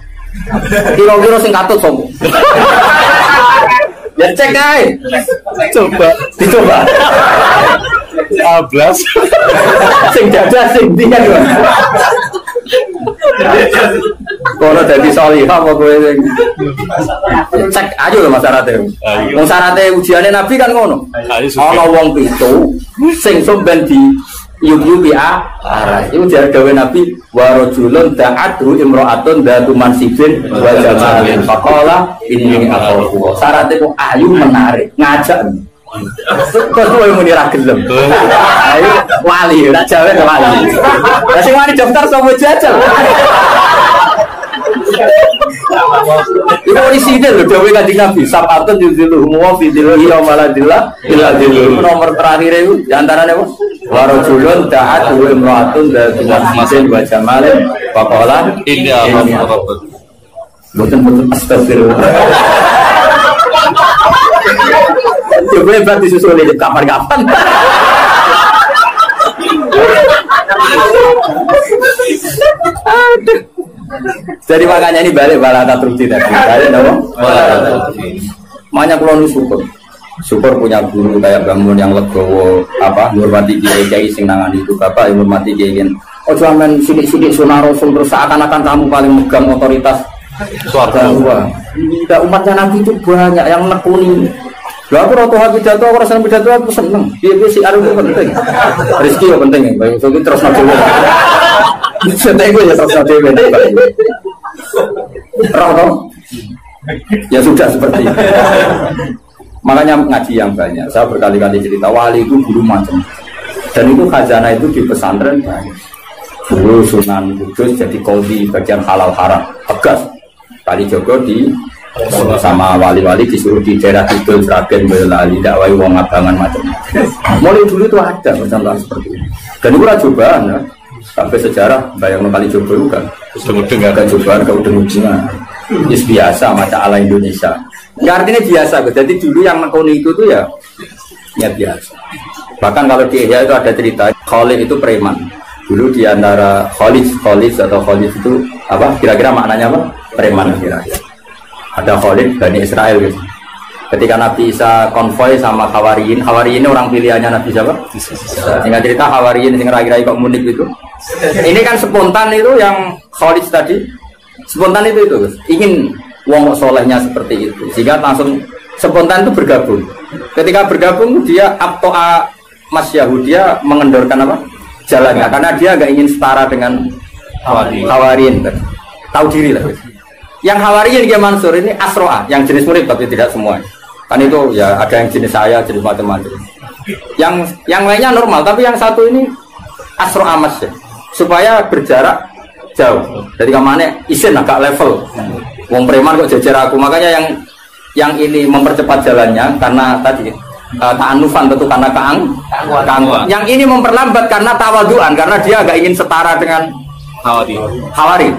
Kira-kira sing katut sopo. Ya cek ae. Coba, dicoba. 12. Sing dadah sing ndi kan. Kono dadi salihah apa kowe sing cek aja lho masyarakat. Wong syaratnya ujiane Nabi kan ngono. Ana wong pitu sing somben di yubi arah. Iku jar gawe Nabi wa rajulun da'atu imra'atun datu mansibin wa jamalin faqala inni aqulu. Syaratnya kok ayu menarik, ngajak. Kok kowe muni ra gelem. Ayo wali, ora jawe wali. Lah sing wani daftar sapa jajal. Itu orisinil loh, Dewi Kanjeng Nabi. Sabatun yuzilu huwa fidil iya maladillah ila dilu. Nomor terakhir itu diantaranya apa? Warajulun da'at wa imra'atun datu masin wa jamalin faqala inni a'udzu. Betul-betul astagfirullah. Coba berarti susul ini kapan-kapan. Aduh. Jadi makanya ini balik balata trukti tadi. Balik apa? Makanya kalau syukur punya guru kayak bangun yang legowo apa hormati kiai sing nangani itu bapak yang hormati kiai. Oh cuman sidik-sidik sunah rasul terus seakan-akan kamu paling megang otoritas suarga. Tidak umatnya Nabi itu banyak yang nekuni. Lah aku rata hak pidato, aku rasa pidato aku seneng. Piye si arep penting. Rezeki yo penting. Bae itu terus nak dhewe. Seneng ya terus nak dhewe. Rata. Ya sudah seperti itu. Makanya ngaji yang banyak. Saya berkali-kali cerita wali itu guru macam. Dan itu khazanah itu di pesantren banyak. Dulu Sunan Kudus jadi qadhi bagian halal haram. Tegas. Kali Jogo di sama wali-wali disuruh di daerah Kidul, Sragen, Boyolali, dakwai wong abangan macam-macam. Mulai dulu itu ada macam seperti ini. Dan itu cobaan ya. Sampai sejarah bayang kali coba juga. Udeng-udeng cobaan ke udeng-udengan. Itu biasa macam ala Indonesia. Nggak artinya biasa, jadi dulu yang mengkoni itu tuh ya biasa. Bahkan kalau di Ihya itu ada cerita Khalid itu preman. Dulu di antara Khalid atau Khalid itu apa? Kira-kira maknanya apa? Preman kira-kira. Ada Khalid Bani Israel gitu. Ketika Nabi Isa konvoy sama Hawariyin ini orang pilihannya Nabi siapa? Sehingga cerita Hawariyin yang kira-kira kok munik itu. Ini kan spontan itu yang Khalid tadi. Spontan itu ingin wong solehnya seperti itu. Sehingga langsung spontan itu bergabung. Ketika bergabung dia Abto'a Mas Yahudi mengendorkan apa? Jalannya. Karena dia nggak ingin setara dengan Hawariyin. Tahu diri lah. Yang Hawariyin dia Mansur ini Asro'a, yang jenis murid tapi tidak semua. Kan itu ya ada yang jenis saya, jenis macam-macam. Yang lainnya normal, tapi yang satu ini Asro'a Mas ya. Supaya berjarak jauh. Dari kemana isin agak level. Wong preman kok jajar aku. Makanya yang ini mempercepat jalannya karena tadi ta'anufan tentu karena keangkuhan. Yang ini memperlambat karena tawaduan karena dia agak ingin setara dengan Hawari.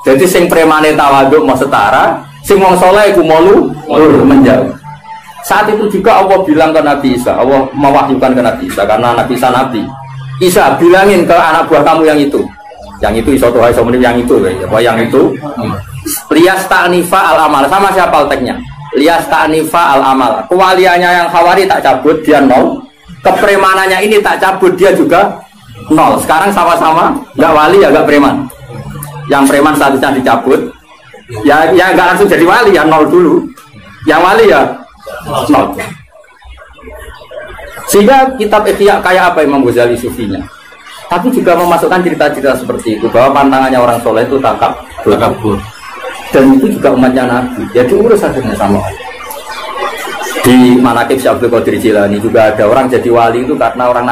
Jadi sing premane tawaduk mau setara, sing wong saleh iku malu menjauh. Saat itu juga Allah bilang ke Nabi Isa, Allah mewahyukan ke Nabi Isa karena Nabi Isa nabi. Isa bilangin ke anak buah kamu yang itu iso tuh yang itu yang itu lias ta'nifa al-amal sama siapa alteknya lias ta'nifa al-amal kewaliannya yang Hawari tak cabut dia 0 kepremanannya ini tak cabut dia juga 0 sekarang sama-sama gak wali ya gak preman yang preman seharusnya dicabut ya gak langsung jadi wali ya 0 dulu yang wali ya 0 sehingga kitab Ihya kayak apa Imam Ghazali sufinya tapi juga memasukkan cerita-cerita seperti itu bahwa pantangannya orang soleh itu takabur dan itu juga umatnya Nabi jadi urus akhirnya sama di Manaqib Syekh Abdul Qadir Jilani juga ada orang jadi wali itu karena orang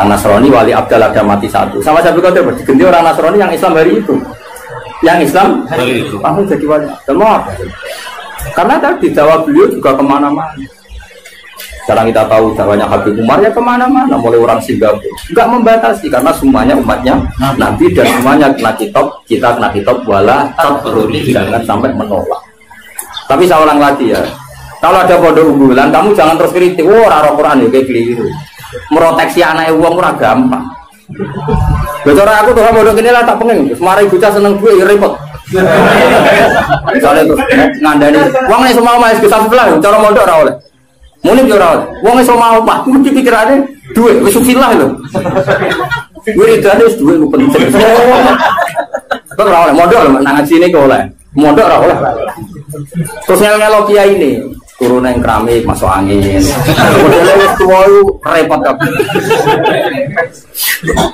Nasrani wali Abdal ada mati satu sama Syekh Abdul Qadir diganti orang Nasrani yang Islam hari itu langsung jadi wali dan mau apa karena tadi dakwah beliau juga kemana-mana. Sekarang kita tahu dakwahnya Habib Umar ya kemana-mana mulai orang Singapura nggak membatasi karena semuanya umatnya Nabi dan semuanya kena kitab wala jangan sampai menolak. Tapi saya ulang lagi ya kalau ada pondok unggulan kamu jangan terus kritik raro Quran ya kayak keliru meroteksi anak uang ora gampang. Betul aku tuh pondok ini lah tak pengen semari bocah seneng gue ya repot. Misalnya terus ngandani uang nih semua mas bisa sebelah cara mondok ora oleh Munib yo ora. Wong iso mau Pak, mesti pikirane duit wis sufilah lho. Wiridane wis duit penting. Kok ora oleh modal nang ngaji ini kok oleh. Modal ora oleh. Terus ngel-ngelo kiai ini, turun nang keramik masuk angin. Modele wis tuwa repot kabeh.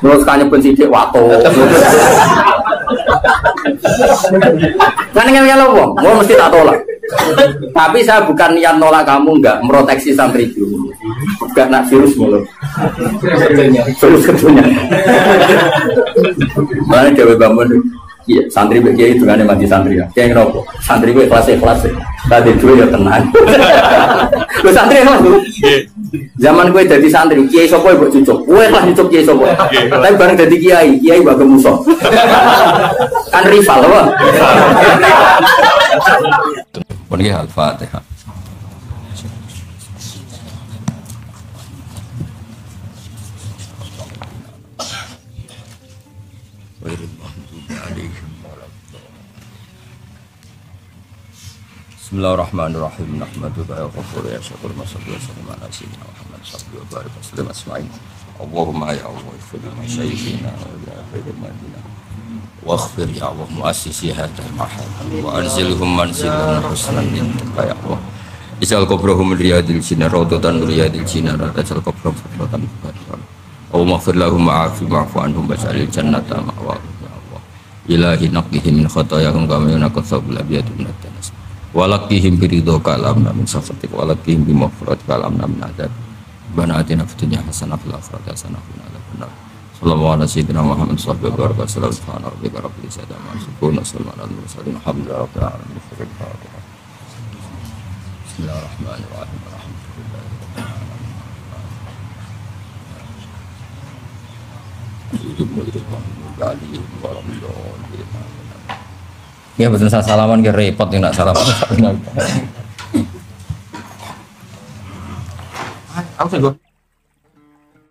Terus kanyeben sithik wato. Kan ngel-ngelo wong, mesti tak tolak. Tapi saya bukan niat nolak kamu, enggak meroteksi santri dulu, enggak nak virus mulu, virus ketunya. Mana Dewi Bambun? Iya, santri begitu itu kan yang mati santri ya. Kayak ngerokok, santri gue kelas. Tadi dulu ya tenang. Lo santri kelas tuh. Zaman gue jadi santri, kiai sopo ibu cucuk, gue kelas cucuk kiai sopo. Tapi bareng jadi kiai bagai musuh. Kan rival loh. Pergi Al-Fatihah. Bismillahirrahmanirrahim. Nahmaduka ya ghafur ya syakur masallu wa sallam ala sayyidina Muhammad sallallahu alaihi wasallam asma'in. Allahumma ya Allah ighfir li masyayikhina wa ya khairil madina. Waghfir ya Allah muassisi hadzal mahal wa anzilhum manzilan husnan indaka ya Allah. Isal kubrohum riyadil jinar rodotan riyadil jinar Isal kubrohum rodotan barikan Allahumma gfir lahum ma'afi ma'afu anhum Basalil jannata ma'wa Ilahi naqihim min khatayahum kama yunaqat sabul abiyatu minat danas Walakihim biridho kalamna min safatik Walakihim bimafrat kalamna min adab Bana atina fitunya hasanah fil akhirat hasanah fil adab Sallallahu ala sayyidina Muhammad sallallahu alaihi wasallam subhana rabbika rabbil izzati amma yasifun wa salamun alal mursalin alhamdulillahi rabbil alamin Bismillahirrahmanirrahim Ya betul saya salaman ke repot nih nak salaman. Aku sih